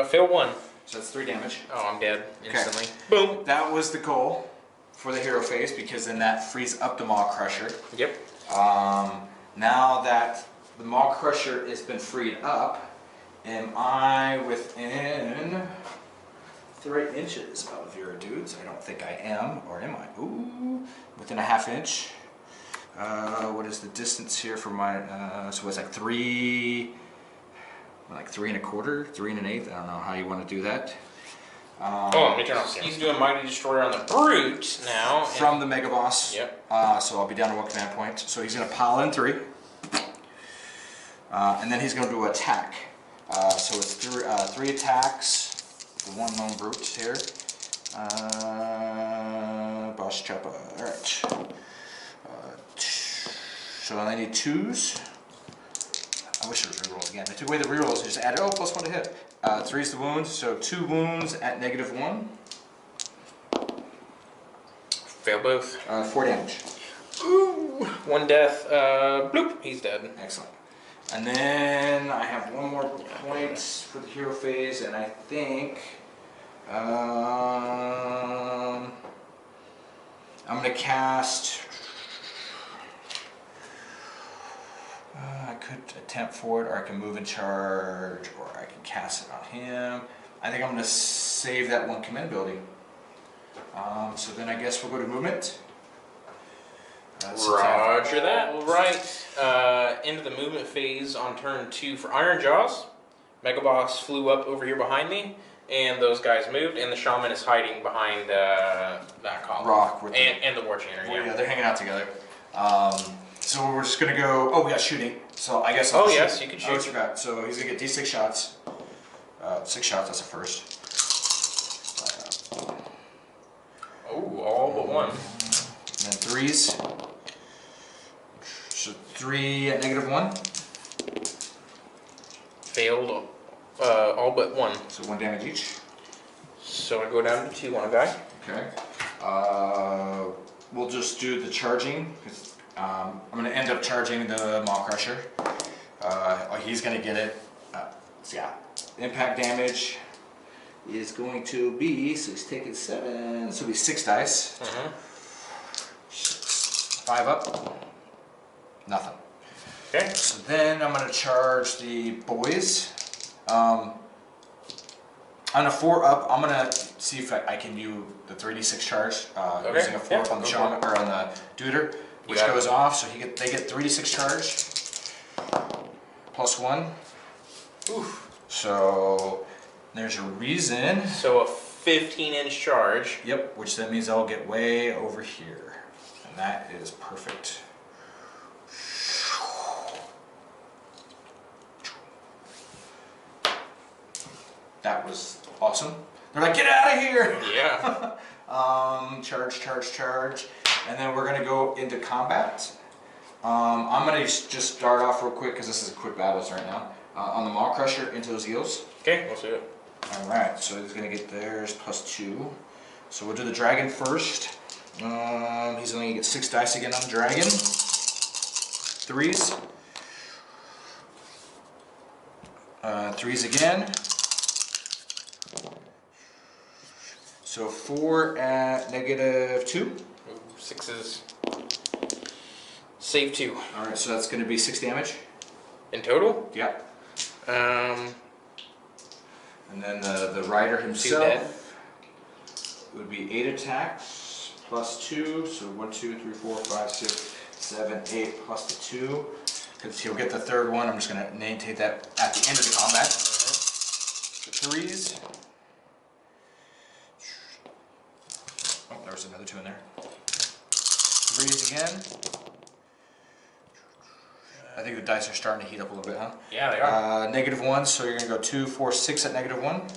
Fail 1. So that's 3 damage. Oh, I'm dead instantly. Okay. Boom. That was the goal for the hero phase, because then that frees up the Maw Crusher. Yep. Now that the Maw Crusher has been freed up, am I within 3 inches of your dudes? I don't think I am, or am I? Ooh, within a ½ inch. What is the distance here for my? So it's like 3 like 3 1/4, 3 1/8. I don't know how you want to do that. Let me turn off. He's doing Mighty Destroyer on the Brute now. From the Mega Boss. Yep. So I'll be down to 1 command point. So he's going to pile in 3. And then he's going to do attack. So it's 3 attacks for 1 lone brute here. Boss Choppa. Alright. So I need 2s. I wish it was reroll again. I took away the rerolls and just added, +1 to hit. 3 is the wounds, so 2 wounds at -1. Fail both. 4 damage. Ooh, 1 death. Bloop, he's dead. Excellent. And then I have 1 more point for the hero phase, and I think I'm going to cast. I could attempt for it, or I can move and charge, or I can cast it on him. I think I'm going to save that 1 command ability. So then I guess we'll go to movement. Roger that. All right. Into the movement phase on turn 2 for Ironjawz. Mega Boss flew up over here behind me, and those guys moved, and the Shaman is hiding behind that column. Rock with and the War Chanter. Yeah, they're hanging out together. So we're just gonna go. Oh, we got shooting. So I guess. Yes, you can shoot. I forgot. So he's gonna get D6 shots. 6 shots. That's a first. All but 1. And then 3s. So 3 at -1. Failed. All but 1. So 1 damage each. So I go down to 2 on a guy. Okay. We'll just do the charging. I'm going to end up charging the Maw Crusher. He's going to get it. So yeah, impact damage is going to be, so he's taking 7, so it'll be 6 dice. 5 up, nothing. Okay. So then I'm going to charge the boys. On a 4 up, I'm going to see if I can do the 3d6 charge using a 4 up on the Shaman, or on the Duder, which goes off, so they get 3d6 charge +1. Oof. So there's a reason. So a 15-inch charge. Yep, which then means I'll get way over here, and that is perfect. That was awesome. They're like, get out of here! Yeah. Charge. And then we're gonna go into combat. I'm gonna just start off real quick because this is quick battles right now. On the Maw Crusher into those eels. Okay, let's do it. Alright, so he's gonna get theirs +2. So we'll do the dragon first. He's only gonna get 6 dice again on the dragon. 3s. 3s again. So 4 at -2. Ooh, 6s. Save 2. Alright, so that's going to be 6 damage. In total? Yep. Um. And then the rider himself would be 8 attacks +2. So 1, 2, 3, 4, 5, 6, 7, 8 plus the 2. Because he'll get the 3rd one. I'm just going to notate that at the end of the combat. The 3s. Oh, there was another 2 in there. 3s again. I think the dice are starting to heat up a little bit, huh? Yeah, they are. -1, so you're going to go 2, 4, 6 at -1.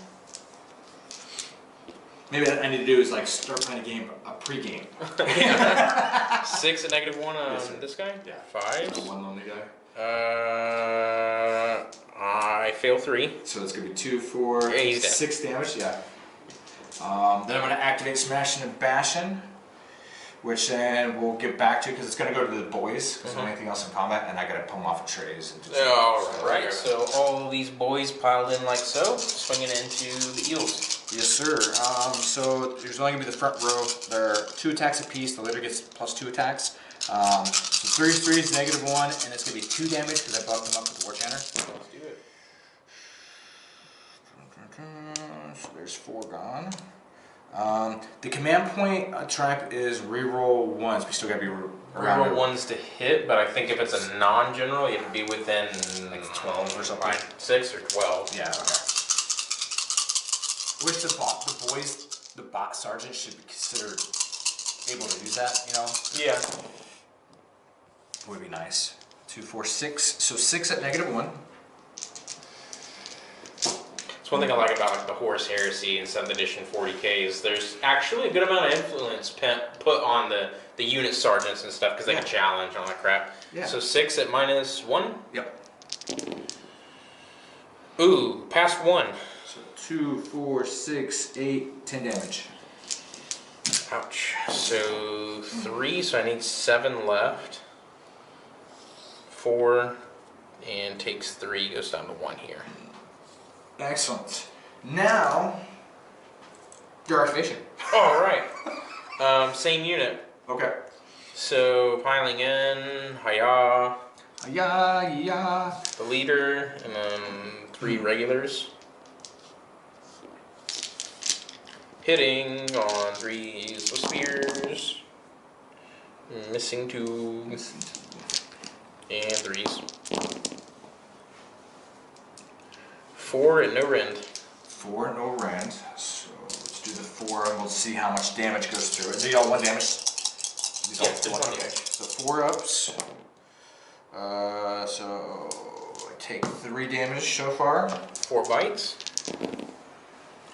Maybe what I need to do is like start playing a game, a pre-game. 6 at -1 on this guy? Yeah. 5. One lonely guy. I fail 3. So it's going to be 2, 4, Yeah, he's dead. 6 damage, yeah. Then I'm going to activate Smashing and Bashing, which then we'll get back to because it's going to go to the boys because anything else in combat, and I got to pull them off of trays. And just Alright, so all these boys piled in like so, swinging into the eels. Yes, sir. So there's only going to be the front row. They're 2 attacks apiece. The leader gets +2 attacks. So 3 is -1, and it's going to be 2 damage because I buffed them up with the War Chanter. Let's do it. So there's 4 gone. The command point tribe is reroll ones. We still gotta be around. Reroll ones to hit, but I think if it's a non-general, you have to be within like 12 or something. 6 or 12. Yeah. Okay. Which the bot sergeant should be considered able to use that. You know. Yeah. Would be nice. 2, 4, 6. So 6 at -1. It's one thing I like about like the Horus Heresy and 7th edition 40k is there's actually a good amount of influence put on the unit sergeants and stuff because they can challenge and all that crap. Yeah. So 6 at -1. Yep. Ooh, past 1. So 2, 4, 6, 8, 10 damage. Ouch. So 3, so I need 7 left. 4, and takes 3, goes down to 1 here. Excellent. Now, your activation. All right. Same unit. Okay. So piling in, Haya, Yeah. the leader, and then 3 regulars. Hitting on 3s with spears. Missing 2. And 3s. 4 and no rend. 4, no rend. So let's do the 4 and we'll see how much damage goes through it. These all 1 damage? These all Yes, 1 1 damage. damage. So 4 ups. So I take 3 damage so far. 4 bites.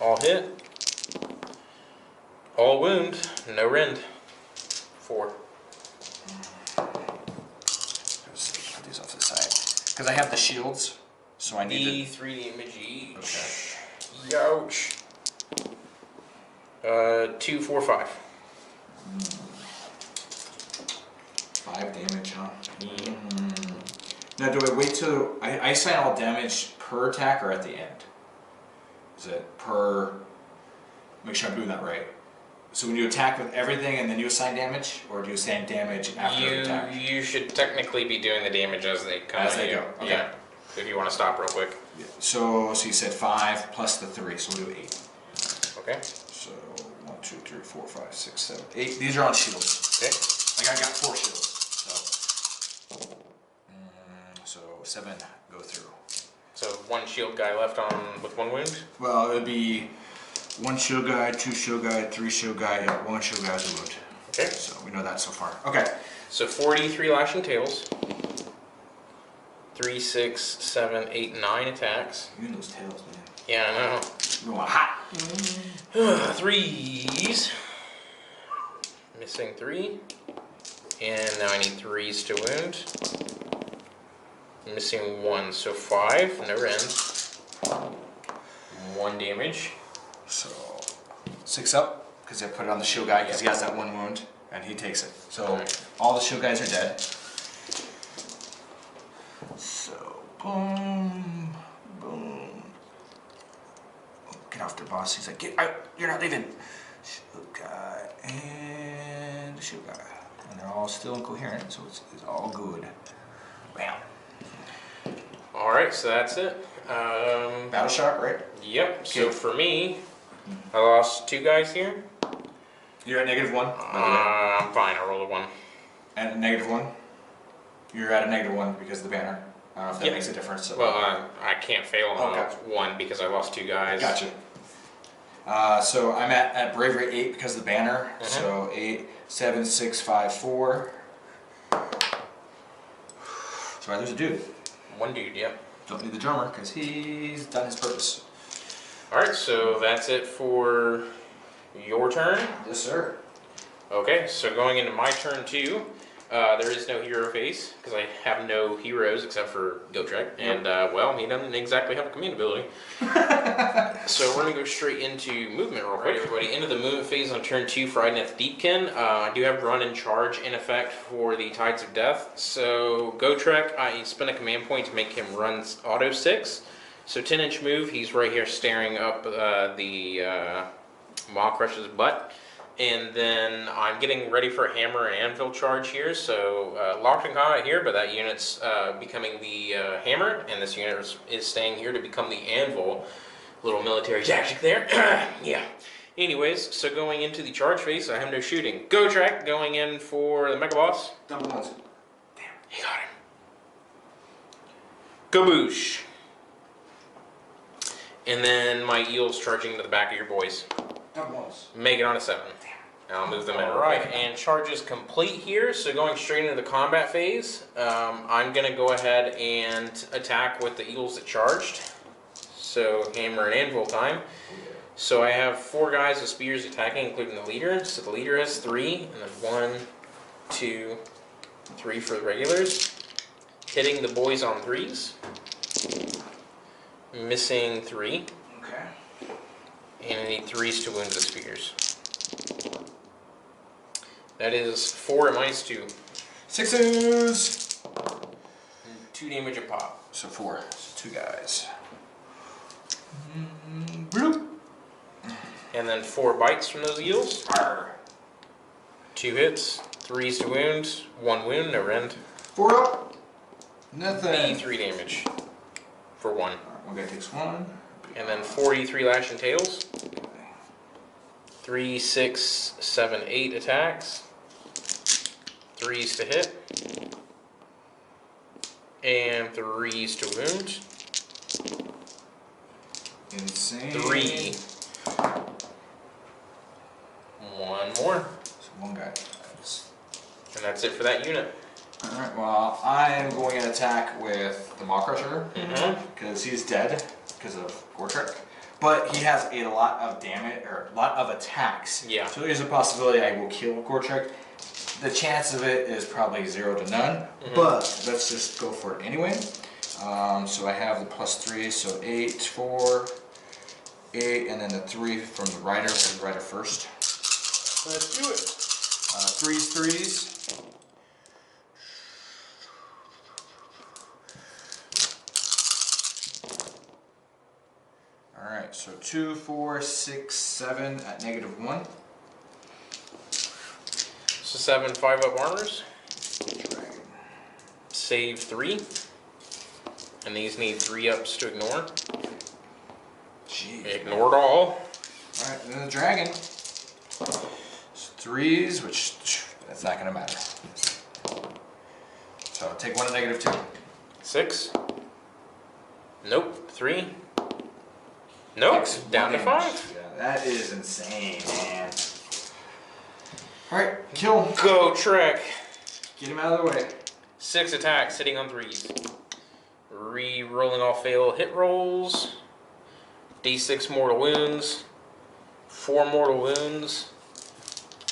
All hit. All wound. No rend. 4. Put these off to the side. Because I have the shields, so I need 3 damage each. Okay. Youch. 2, 4, 5. 5 damage, huh? Yeah. Now, do I wait till I assign all damage per attack or at the end? Is it per? Make sure I'm doing that right. So when you attack with everything and then you assign damage, or do you assign damage after the attack? You should technically be doing the damage as they come. As they go. Okay. Yeah. If you want to stop real quick. Yeah. So you said 5 plus the 3, so we'll do 8. Okay. So 1, 2, 3, 4, 5, 6, 7, 8. These are on shields. Okay. Like I got 4 shields. So 7 go through. So 1 shield guy left on with 1 wound. Well, it would be 1 shield guy, 2 shield guy, 3 shield guy, yeah, 1 shield guy is a wound. Okay. So we know that so far. Okay. So 43 lashing tails. 3, 6, 7, 8, 9 attacks. You and those tails, man. Yeah, I know. You want hot. 3s. Missing 3. And now I need 3s to wound. Missing 1, so 5. No rend. 1 damage. So 6 up, because I put it on the shield guy because he has that 1 wound, and he takes it. So all the shield guys are dead. So boom, boom. Oh, get off there, boss. He's like, get out. You're not leaving. Shield guy and the shield guy. And they're all still incoherent, so it's all good. Bam. Alright, so that's it. Battle shock, right? Yep, so for me, I lost 2 guys here. You're at -1? I'm fine, I rolled a 1. At -1? You're at a -1 because of the banner. I don't know if that makes a difference. So. Well, I can't fail on gotcha. 1 because I lost 2 guys. Gotcha. So I'm at bravery 8 because of the banner. So 8, 7, 6, 5, 4. So there's a dude. 1 dude, yep. Don't need the drummer because he's done his purpose. Alright, so that's it for your turn. Yes, sir. Okay, so going into my turn 2, there is no hero phase because I have no heroes except for Gotrek, and well, he doesn't exactly have a command ability. So we're going to go straight into movement real quick, everybody. Into the movement phase on turn 2 for Idoneth Deepkin. I do have run and charge in effect for the Tides of Death. So Gotrek, I spend a command point to make him run auto 6. So 10-inch move, he's right here staring up the Maw Crush's butt. And then I'm getting ready for a hammer and anvil charge here. So locked in combat here, but that unit's becoming the hammer, and this unit is staying here to become the anvil. Little military tactic there. Yeah. Anyways, so going into the charge phase, I have no shooting. Gotrek going in for the Mega Boss. Double ones. Damn, he got him. Gaboosh. And then my eels charging to the back of your boys. Double ones. Make it on a 7. I'll move them in. Right, and charge is complete here, so going straight into the combat phase, I'm going to go ahead and attack with the eels that charged. So hammer and anvil time. So I have 4 guys with spears attacking, including the leader. So the leader has 3, and then 1, 2, 3 for the regulars. Hitting the boys on 3s. Missing 3. Okay. And I need 3s to wound the spears. That is 4 at -2. 6s. 2 damage a pop. So 4. So 2 guys. Bloop. And then 4 bites from those eels. Arr. 2 hits, 3s to wound, 1 wound, no rend. 4 up. Nothing. 3 damage for 1. One guy takes 1. And then 43 lash and tails. 3, 6, 7, 8 attacks. 3s to hit. And 3s to wound. Insane. 3. 1 more. So 1 guy. And that's it for that unit. Alright, well, I am going to attack with the Maw Crusher. Because he's dead because of Gotrek. But he has a lot of damage, or a lot of attacks. Yeah. So there's a possibility I will kill Gotrek. The chance of it is probably 0 to none. But let's just go for it anyway. So I have the +3, so 8, 4, 8, and then the 3 from the rider, so the rider first. Let's do it. 3s, 3s. Alright, so 2, 4, 6, 7 at -1. So 7 5-up armors. Dragon. Save 3. And these need 3-ups to ignore. Jeez. Ignored all. Alright, and then the dragon. It's 3s, which that's not gonna matter. So take 1 at -2. 6. Nope. 3. Nope. Down to 5. Yeah, that is insane, man. Alright, kill. Gotrek. Get him out of the way. 6 attacks, hitting on 3s. Re-rolling all fail hit rolls. D6 mortal wounds. 4 mortal wounds.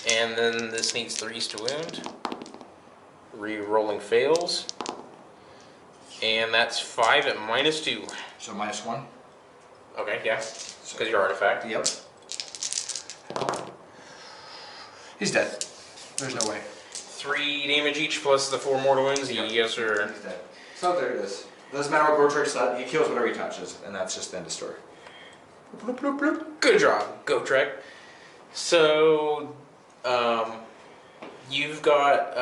And then this needs 3s to wound. Re-rolling fails. And that's 5 at -2. So -1. Okay, yeah. Because your artifact. Yep. He's dead. There's no way. 3 damage each plus the 4 mortal wounds. Yep. Yes, sir. He's dead. So there it is. Doesn't matter what Gotrek said, he kills whatever he touches, and that's just the end of story. Bloop, bloop, bloop. Good job, Gotrek. So, you've got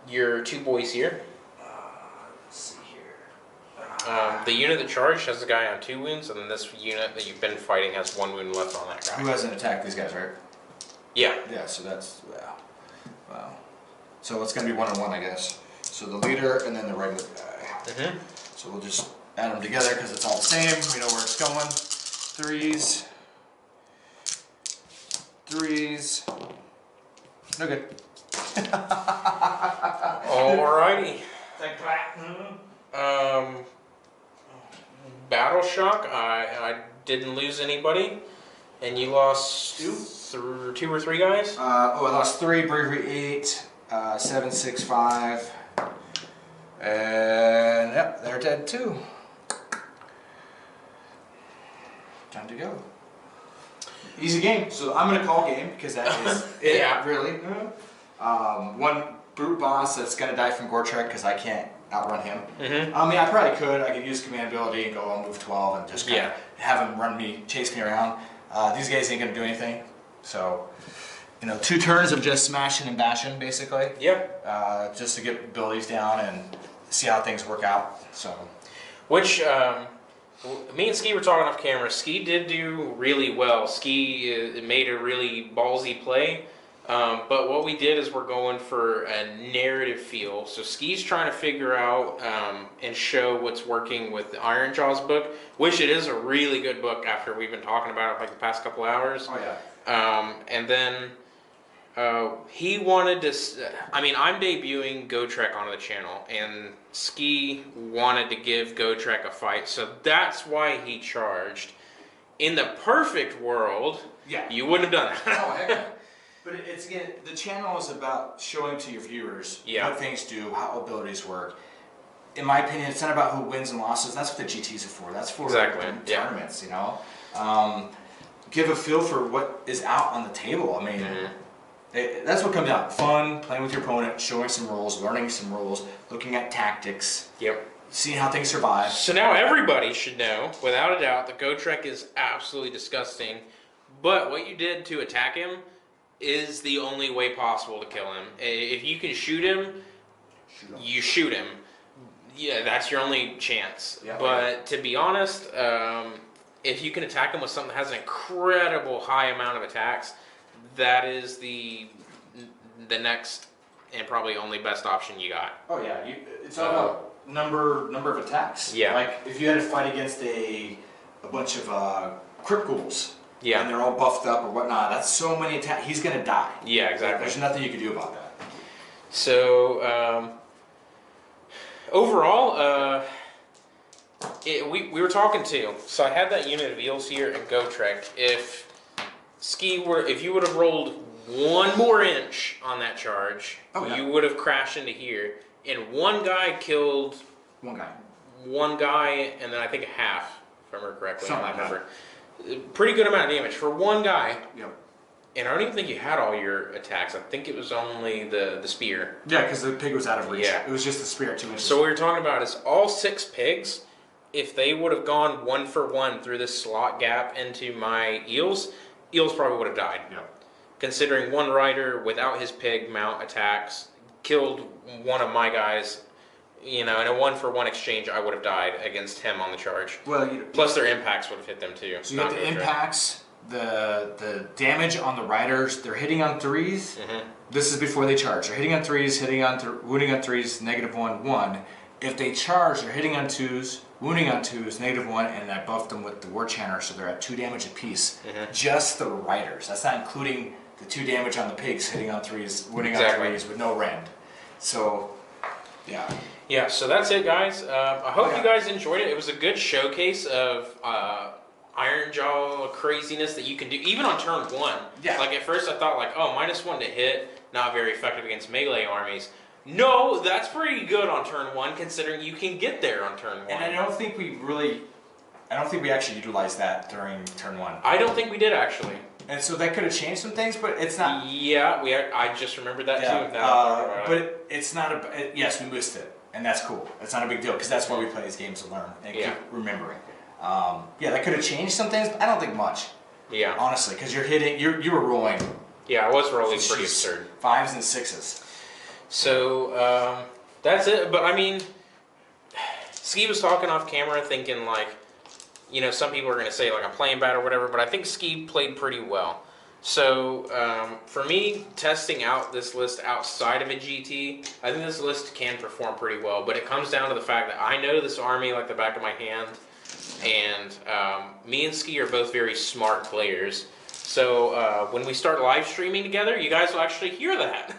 your 2 boys here. Let's see here. The unit that charged has a guy on 2 wounds, and then this unit that you've been fighting has 1 wound left on that guy. Who hasn't attacked these guys, right? Yeah. Yeah, so that's, wow. Wow. So it's going to be 1-on-1, I guess. So the leader and then the regular guy. So we'll just add them together because it's all the same. We know where it's going. 3s. 3s. No good. Alrighty. Thank you. Battle shock. I didn't lose anybody, and you lost 2 or 3 guys. I lost 3. Bravery 8. 7, 6, 5. And yep, they're dead too. Time to go. Easy game. So I'm gonna call game because that is it. Yeah. Really. One brute boss that's gonna die from Gotrek because I can't outrun him. I mean, I probably could. I could use command ability and go on move 12 and just kind of have him run me, chase me around. These guys ain't gonna do anything. So, you know, 2 turns of just smashing and bashing, basically. Yep. Just to get abilities down and see how things work out. So, Which Me and Ski were talking off camera. Ski did do really well. Ski made a really ballsy play. But what we did is we're going for a narrative feel. So Ski's trying to figure out and show what's working with the Ironjawz book, which it is a really good book after we've been talking about it like the past couple hours. Oh, yeah. And then he wanted to... I'm debuting Gotrek onto the channel, and Ski wanted to give Gotrek a fight. So that's why he charged. In the perfect world, you wouldn't have done that. Oh, heck yeah. But it's, again, the channel is about showing to your viewers what things do, how abilities work. In my opinion, it's not about who wins and losses. That's what the GTs are for. That's for tournaments, you know. Give a feel for what is out on the table. I mean, that's what comes out. Fun, playing with your opponent, showing some rules, learning some rules, looking at tactics. Seeing how things survive. So now everybody should know, without a doubt, that Gotrek is absolutely disgusting. But what you did to attack him is the only way possible to kill him. If you can shoot him, you shoot him. Yeah, that's your only chance. But to be honest, if you can attack him with something that has an incredible high amount of attacks, that is the next and probably only best option you got. Oh yeah, it's all about number of attacks. Like if you had to fight against a bunch of crypt ghouls. And they're all buffed up or whatnot. That's so many attacks. He's going to die. Yeah, exactly. There's nothing you can do about that. So, overall, we were talking too. So I had that unit of eels here in Gotrek. If you would have rolled one more inch on that charge, you would have crashed into here. And one guy killed... One guy, and then I think a half, if I remember correctly. I remember. Pretty good amount of damage for one guy. And I don't even think you had all your attacks. I think it was only the spear. Yeah, because the pig was out of reach. It was just the spear at 2 inches. So what we were talking about is all 6 pigs, if they would have gone 1 for 1 through this slot gap into my eels probably would have died. Considering one rider without his pig mount attacks killed one of my guys. You know, in a 1 for 1 exchange, I would have died against him on the charge. Plus their impacts would have hit them too. So you get the impacts, the damage on the riders. They're hitting on 3s. This is before they charge. They're hitting on 3s, wounding on 3s, -1, 1. If they charge, they're hitting on 2s, wounding on 2s, -1, and I buffed them with the War Chanter, so they're at 2 damage apiece. Just the riders. That's not including the 2 damage on the pigs, hitting on 3s, wounding on 3s with no rend. So, yeah, so that's it, guys. I hope you guys enjoyed it. It was a good showcase of Ironjawz craziness that you can do, even on turn 1. Like, at first I thought, like, oh, -1 to hit, not very effective against melee armies. No, that's pretty good on turn 1, considering you can get there on turn 1. And I don't think we actually utilized that during turn 1. I don't think we did, actually. And so that could have changed some things, but it's not... I just remembered that too. But it's not yes, we missed it. And that's cool. That's not a big deal, because that's why we play these games, to learn and keep remembering. That could have changed some things, but I don't think much. Honestly, because you were rolling. I was rolling pretty absurd. 5s and 6s. So, that's it. But, I mean, Ski was talking off camera thinking, like, you know, some people are going to say, like, I'm playing bad or whatever, but I think Ski played pretty well. So, for me, testing out this list outside of a GT, I think this list can perform pretty well, but it comes down to the fact that I know this army like the back of my hand, and me and Ski are both very smart players. So, when we start live streaming together, you guys will actually hear that.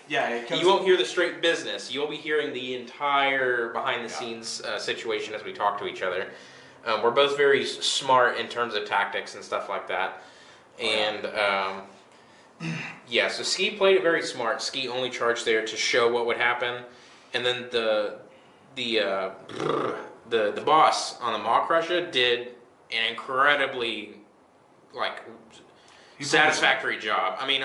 You won't hear the straight business. You'll be hearing the entire behind-the-scenes situation as we talk to each other. We're both very smart in terms of tactics and stuff like that. And, so Ski played it very smart. Ski only charged there to show what would happen. And then the boss on the Maw Crusher did an incredibly, like, satisfactory job. I mean,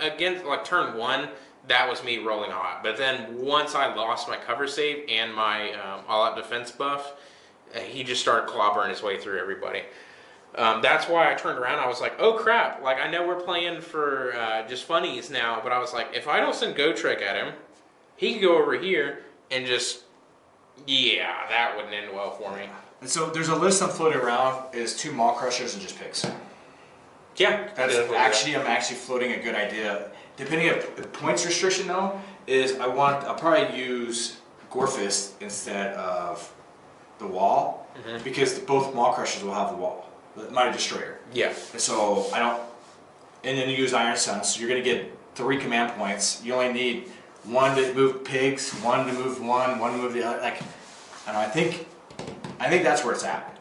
again, like, turn 1, that was me rolling hot. But then once I lost my cover save and my all-out defense buff, he just started clobbering his way through everybody. That's why I turned around. I was like, oh crap, like, I know we're playing for just funnies now, but I was like, if I don't send Gotrek at him, he can go over here and just, that wouldn't end well for me. And so there's a list I'm floating around is 2 Maw Crushers and just pigs. Yeah, That's actually I'm actually floating a good idea. Depending on the points restriction though, is I'll probably use Gorefist instead of the wall because both Maw Crushers will have the wall, the Mighty Destroyer. Yeah. And so and then you use Iron Sun, so you're gonna get 3 command points. You only need 1 to move pigs, 1 to move one to move the other. Like, I think that's where it's at.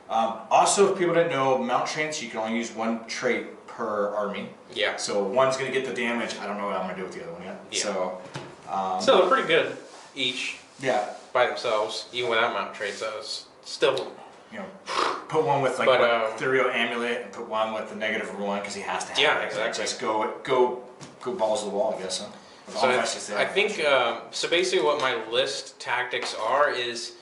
Also, if people didn't know, mount traits, you can only use 1 trait per army. Yeah. So one's gonna get the damage. I don't know what I'm gonna do with the other one yet. Yeah. So they're pretty good each. Yeah. By themselves, even without mount traits, I was still. Put one with like Ethereal Amulet and put one with the -1 because he has to have it. Yeah, exactly. Just go balls to the wall, I guess. Huh? So I think so. Basically, what my list tactics are is.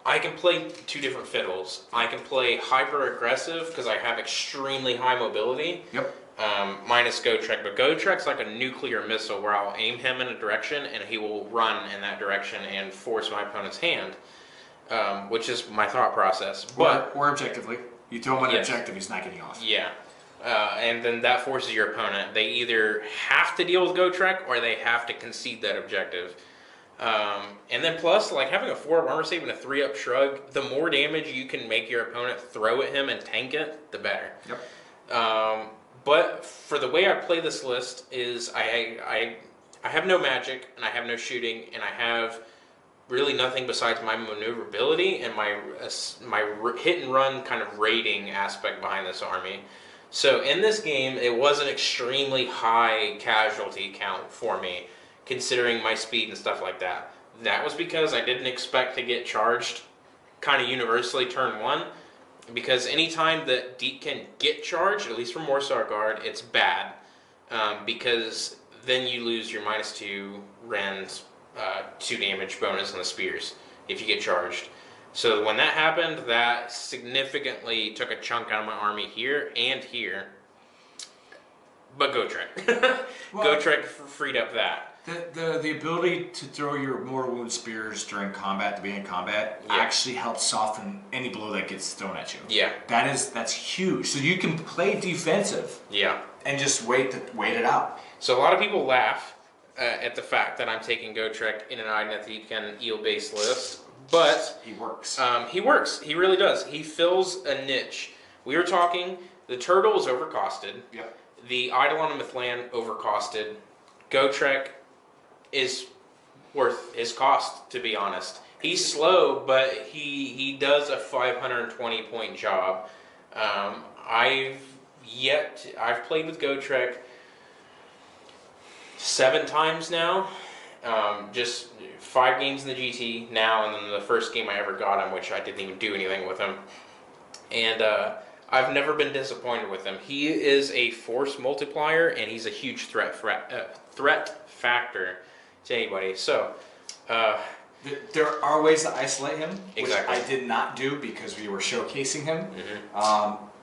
I can play 2 different fiddles. I can play hyper aggressive because I have extremely high mobility. Yep. Minus Gotrek, but Gotrek's like a nuclear missile where I'll aim him in a direction and he will run in that direction and force my opponent's hand, which is my thought process. But or objectively, you throw him on an objective, he's not getting off. Yeah. And then that forces your opponent. They either have to deal with Gotrek or they have to concede that objective. And then plus, like having a 4 armor save and a 3-up shrug, the more damage you can make your opponent throw at him and tank it, the better. Yep. But for the way I play this list is I have no magic and I have no shooting and I have really nothing besides my maneuverability and my hit and run kind of raiding aspect behind this army. So in this game, it was an extremely high casualty count for me, considering my speed and stuff like that. That was because I didn't expect to get charged kind of universally turn 1, because anytime that Deepkin get charged, at least from Morsar Guard, it's bad, because then you lose your -2 Ren's 2 damage bonus on the spears if you get charged. So when that happened, that significantly took a chunk out of my army here and here. But Gotrek. Gotrek freed up that. The ability to throw your mortal wound spears during combat, to be in combat, actually helps soften any blow that gets thrown at you. Yeah. That's huge. So you can play defensive. Yeah. And just wait it out. So a lot of people laugh at the fact that I'm taking Gotrek in an Idoneth Deepkin eel-based list, but he works. He works. He really does. He fills a niche. We were talking. The turtle is overcosted. Yep. The Eidolon of Mythland overcosted. Gotrek is worth his cost, to be honest. He's slow, but he does a 520 point job. I've played with Gotrek 7 times now. Just 5 games in the GT now, and then the first game I ever got him, which I didn't even do anything with him. And I've never been disappointed with him. He is a force multiplier, and he's a huge threat factor to anybody. So there are ways to isolate him, which exactly. I did not do because we were showcasing him.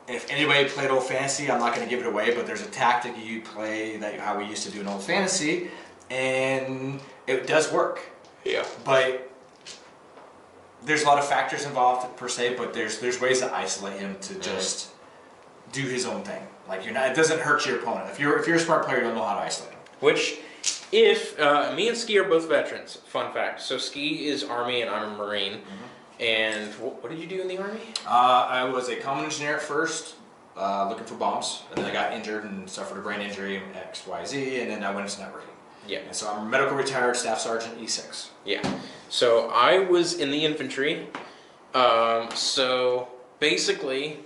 If anybody played Old Fantasy, I'm not going to give it away, but there's a tactic you play that how we used to do in Old Fantasy, and it does work. Yeah. But there's a lot of factors involved per se, but there's ways to isolate him to just do his own thing. Like it doesn't hurt your opponent. If you're a smart player, you'll know how to isolate him. Which, if me and Ski are both veterans, fun fact. So Ski is Army and I'm a Marine. And what did you do in the Army? I was a common engineer at first, looking for bombs, and then I got injured and suffered a brain injury, XYZ, and then I went into networking. Yeah. And so I'm a medical retired staff sergeant E6. Yeah. So I was in the infantry. So basically,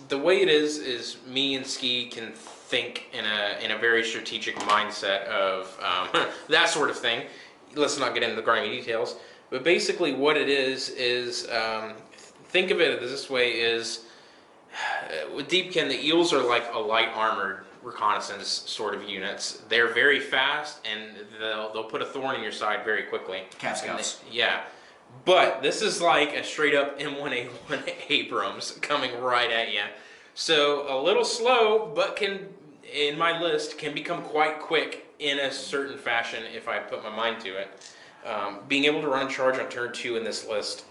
the way it is me and Ski can think in a very strategic mindset of that sort of thing. Let's not get into the grimy details. But basically what it is think of it this way is, with Deepkin, the eels are like a light armored reconnaissance sort of units. They're very fast, and they'll put a thorn in your side very quickly. Cat Scouts. Yeah. But this is like a straight up M1A1 Abrams coming right at you. So a little slow, but in my list, can become quite quick in a certain fashion if I put my mind to it. Being able to run a charge on turn 2 in this list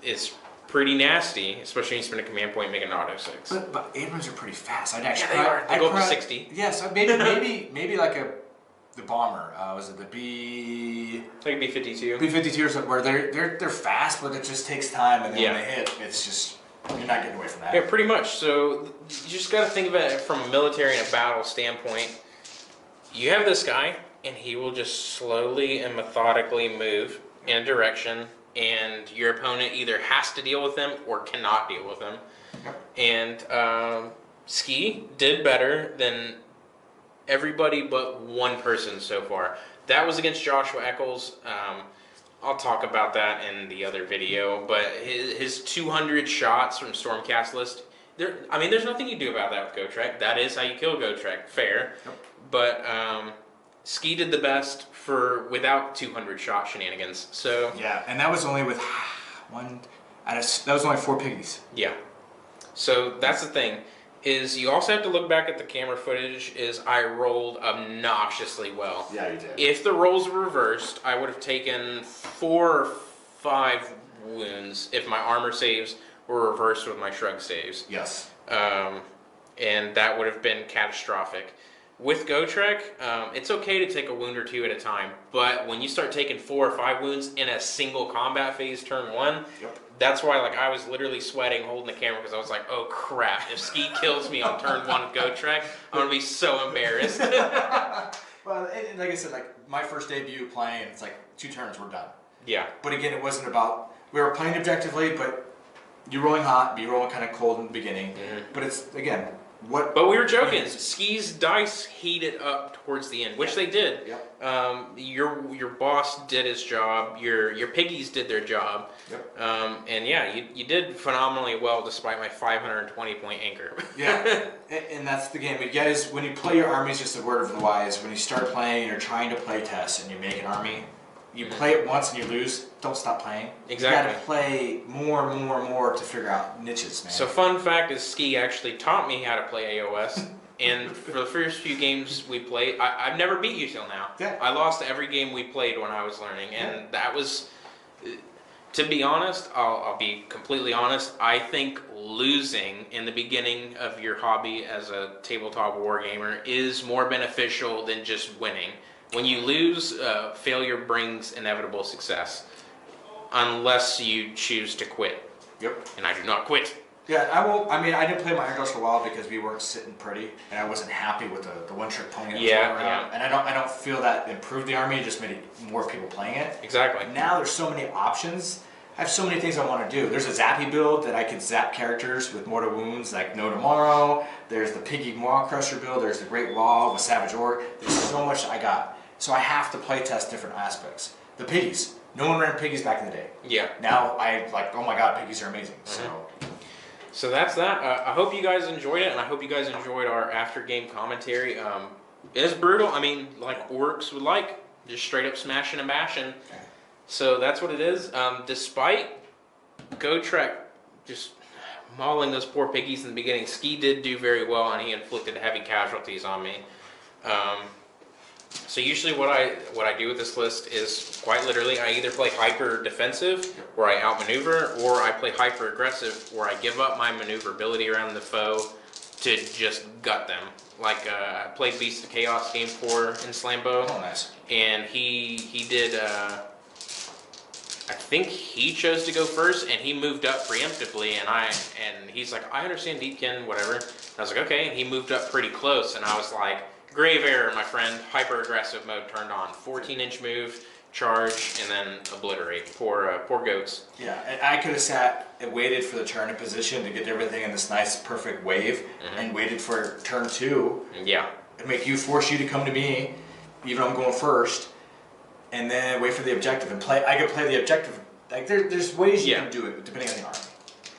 is pretty nasty, especially when you spend a command point and make an auto 6. But Abrams are pretty fast. I'd Yeah, they are. They go up to 60. Yeah, so maybe like the bomber. Was it the B? Like B-52. B-52 or something, where they're fast, but it just takes time, and then Yeah. when they hit, it's just you're not getting away from that. Yeah, pretty much. So you just got to think of it from a military and a battle standpoint. You have this guy, and he will just slowly and methodically move in a direction, and your opponent either has to deal with him or cannot deal with him. And Ski did better than everybody but one person so far. That was against Joshua Eccles. I'll talk about that in the other video, but his 200 shots from Stormcast list, there's nothing you do about that with Gotrek. That is how you kill Gotrek, fair. Yep. But Ski did the best without 200 shot shenanigans. So yeah, and that was only with that was only 4 piggies. Yeah. So that's the thing. Is you also have to look back at the camera footage. Is I rolled obnoxiously well. Yeah, you did. If the rolls were reversed, I would have taken 4 or 5 wounds if my armor saves were reversed with my shrug saves. Yes. And that would have been catastrophic. With Gotrek, it's okay to take a wound or 2 at a time, but when you start taking 4 or 5 wounds in a single combat phase turn 1, yep. That's why I was literally sweating holding the camera because I was like, oh crap, if Ski kills me on turn 1 of Gotrek, I'm going to be so embarrassed. Well, like I said, my first debut playing, it's 2 turns, we're done. Yeah. But again, it wasn't about, we were playing objectively, but you're rolling hot, you're rolling kind of cold in the beginning, but it's, again, But we were joking. Ski's dice heated up towards the end, which they did. Yep. Your boss did his job. Your piggies did their job. Yep. And yeah, you did phenomenally well despite my 520 point anchor. Yeah, and that's the game. But yeah, is when you play your armies, just a word of the wise. When you start playing, you're trying to play test, and you make an army. You play it once and you lose, don't stop playing. Exactly. You gotta play more and more and more to figure out niches, man. So fun fact is Ski actually taught me how to play AOS. And for the first few games we played, I've never beat you till now. Yeah. I lost every game we played when I was learning. And that was, to be honest, I'll be completely honest, I think losing in the beginning of your hobby as a tabletop wargamer is more beneficial than just winning. When you lose, failure brings inevitable success, unless you choose to quit. Yep. And I do not quit. Yeah, I won't. I mean, I didn't play my Ironjawz for a while because we weren't sitting pretty, and I wasn't happy with the one-trick pony that was going around. And I don't feel that improved the army. It just made more people playing it. Exactly. Now there's so many options. I have so many things I want to do. There's a zappy build that I could zap characters with mortar wounds, like No Tomorrow. There's the Piggy Maw Crusher build. There's the Great Wall with Savage Orc. There's so much I got. So I have to play test different aspects. The piggies. No one ran piggies back in the day. Yeah. Now oh my god, piggies are amazing. So that's that. I hope you guys enjoyed it, and I hope you guys enjoyed our after-game commentary. It is brutal. I mean, like orcs would like, just straight up smashing and bashing. Okay. So that's what it is. Despite Gotrek just mauling those poor piggies in the beginning, Ski did do very well, and he inflicted heavy casualties on me. So usually what I do with this list is quite literally I either play hyper defensive where I outmaneuver, or I play hyper aggressive where I give up my maneuverability around the foe to just gut them. Like I played Beast of Chaos Game 4 in Slambo. Oh, nice. And he did I think he chose to go first, and he moved up preemptively, and he's like, I understand Deepkin, whatever. And I was like, okay, and he moved up pretty close, and I was like, grave error, my friend. Hyper aggressive mode turned on. 14-inch move, charge, and then obliterate. Poor goats. Yeah, and I could have sat and waited for the turn in position to get everything in this nice, perfect wave, and waited for turn 2. Yeah. And force you to come to me, even though I'm going first, and then wait for the objective and play. I could play the objective. Like there's ways you can do it depending on the army.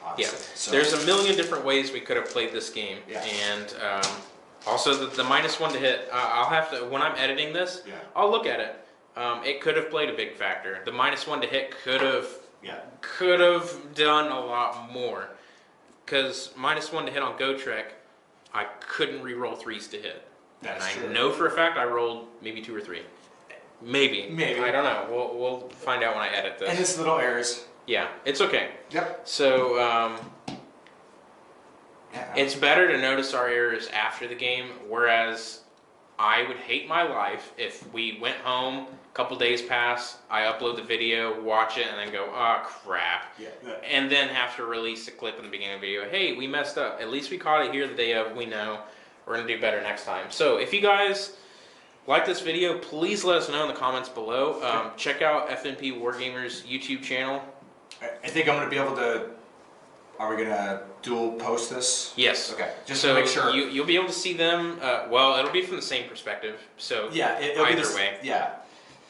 Obviously. Yeah. So. There's a million different ways we could have played this game, and. Also, the -1 to hit, I'll have to, when I'm editing this, I'll look at it. It could have played a big factor. The -1 to hit could have done a lot more. Because -1 to hit on Gotrek, I couldn't re-roll 3s to hit. That's and true. I know for a fact I rolled maybe 2 or 3. Maybe. Maybe. I don't know. We'll find out when I edit this. And it's little errors. Yeah, it's okay. Yep. So, Yeah. it's better to notice our errors after the game, whereas I would hate my life if we went home, a couple days pass, I upload the video, watch it, and then go, oh crap. Yeah. And then have to release a clip in the beginning of the video. Hey, we messed up. At least we caught it here the day of. We know. We're going to do better next time. So if you guys like this video, please let us know in the comments below. Check out FNP Wargamers YouTube channel. I think I'm going to be able to... Are we going to dual post this? Yes. Okay. Just so to make sure. You'll be able to see them. Well, it'll be from the same perspective. So Yeah, it'll either be this, way. Yeah.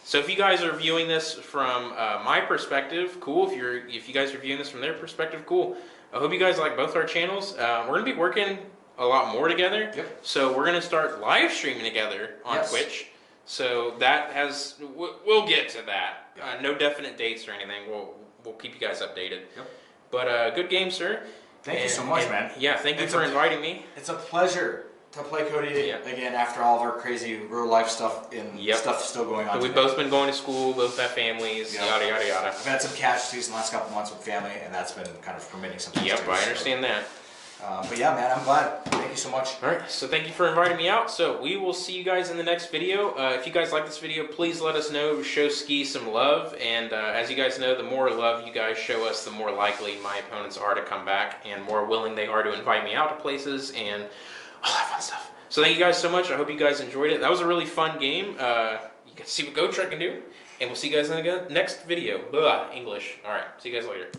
So if you guys are viewing this from my perspective, cool. If you guys are viewing this from their perspective, cool. I hope you guys like both our channels. We're going to be working a lot more together. Yep. So we're going to start live streaming together on Twitch. So that has... We'll get to that. Yep. No definite dates or anything. We'll keep you guys updated. Yep. But good game, sir. Thank you so much, man. Yeah, thank you for inviting me. It's a pleasure to play Cody again after all of our crazy real life stuff and stuff still going on. We've both been going to school, both have families, yada yada yada. I've had some casualties in the last couple months with family, and that's been kind of permitting some things. Yep, I understand that. But yeah, man, I'm glad. Thank you so much. Alright, so thank you for inviting me out. So we will see you guys in the next video. If you guys like this video, please let us know. Show Ski some love. And as you guys know, the more love you guys show us, the more likely my opponents are to come back and more willing they are to invite me out to places and all that fun stuff. So thank you guys so much. I hope you guys enjoyed it. That was a really fun game. You can see what Gotrek can do. And we'll see you guys in the next video. Blah, English. Alright, see you guys later.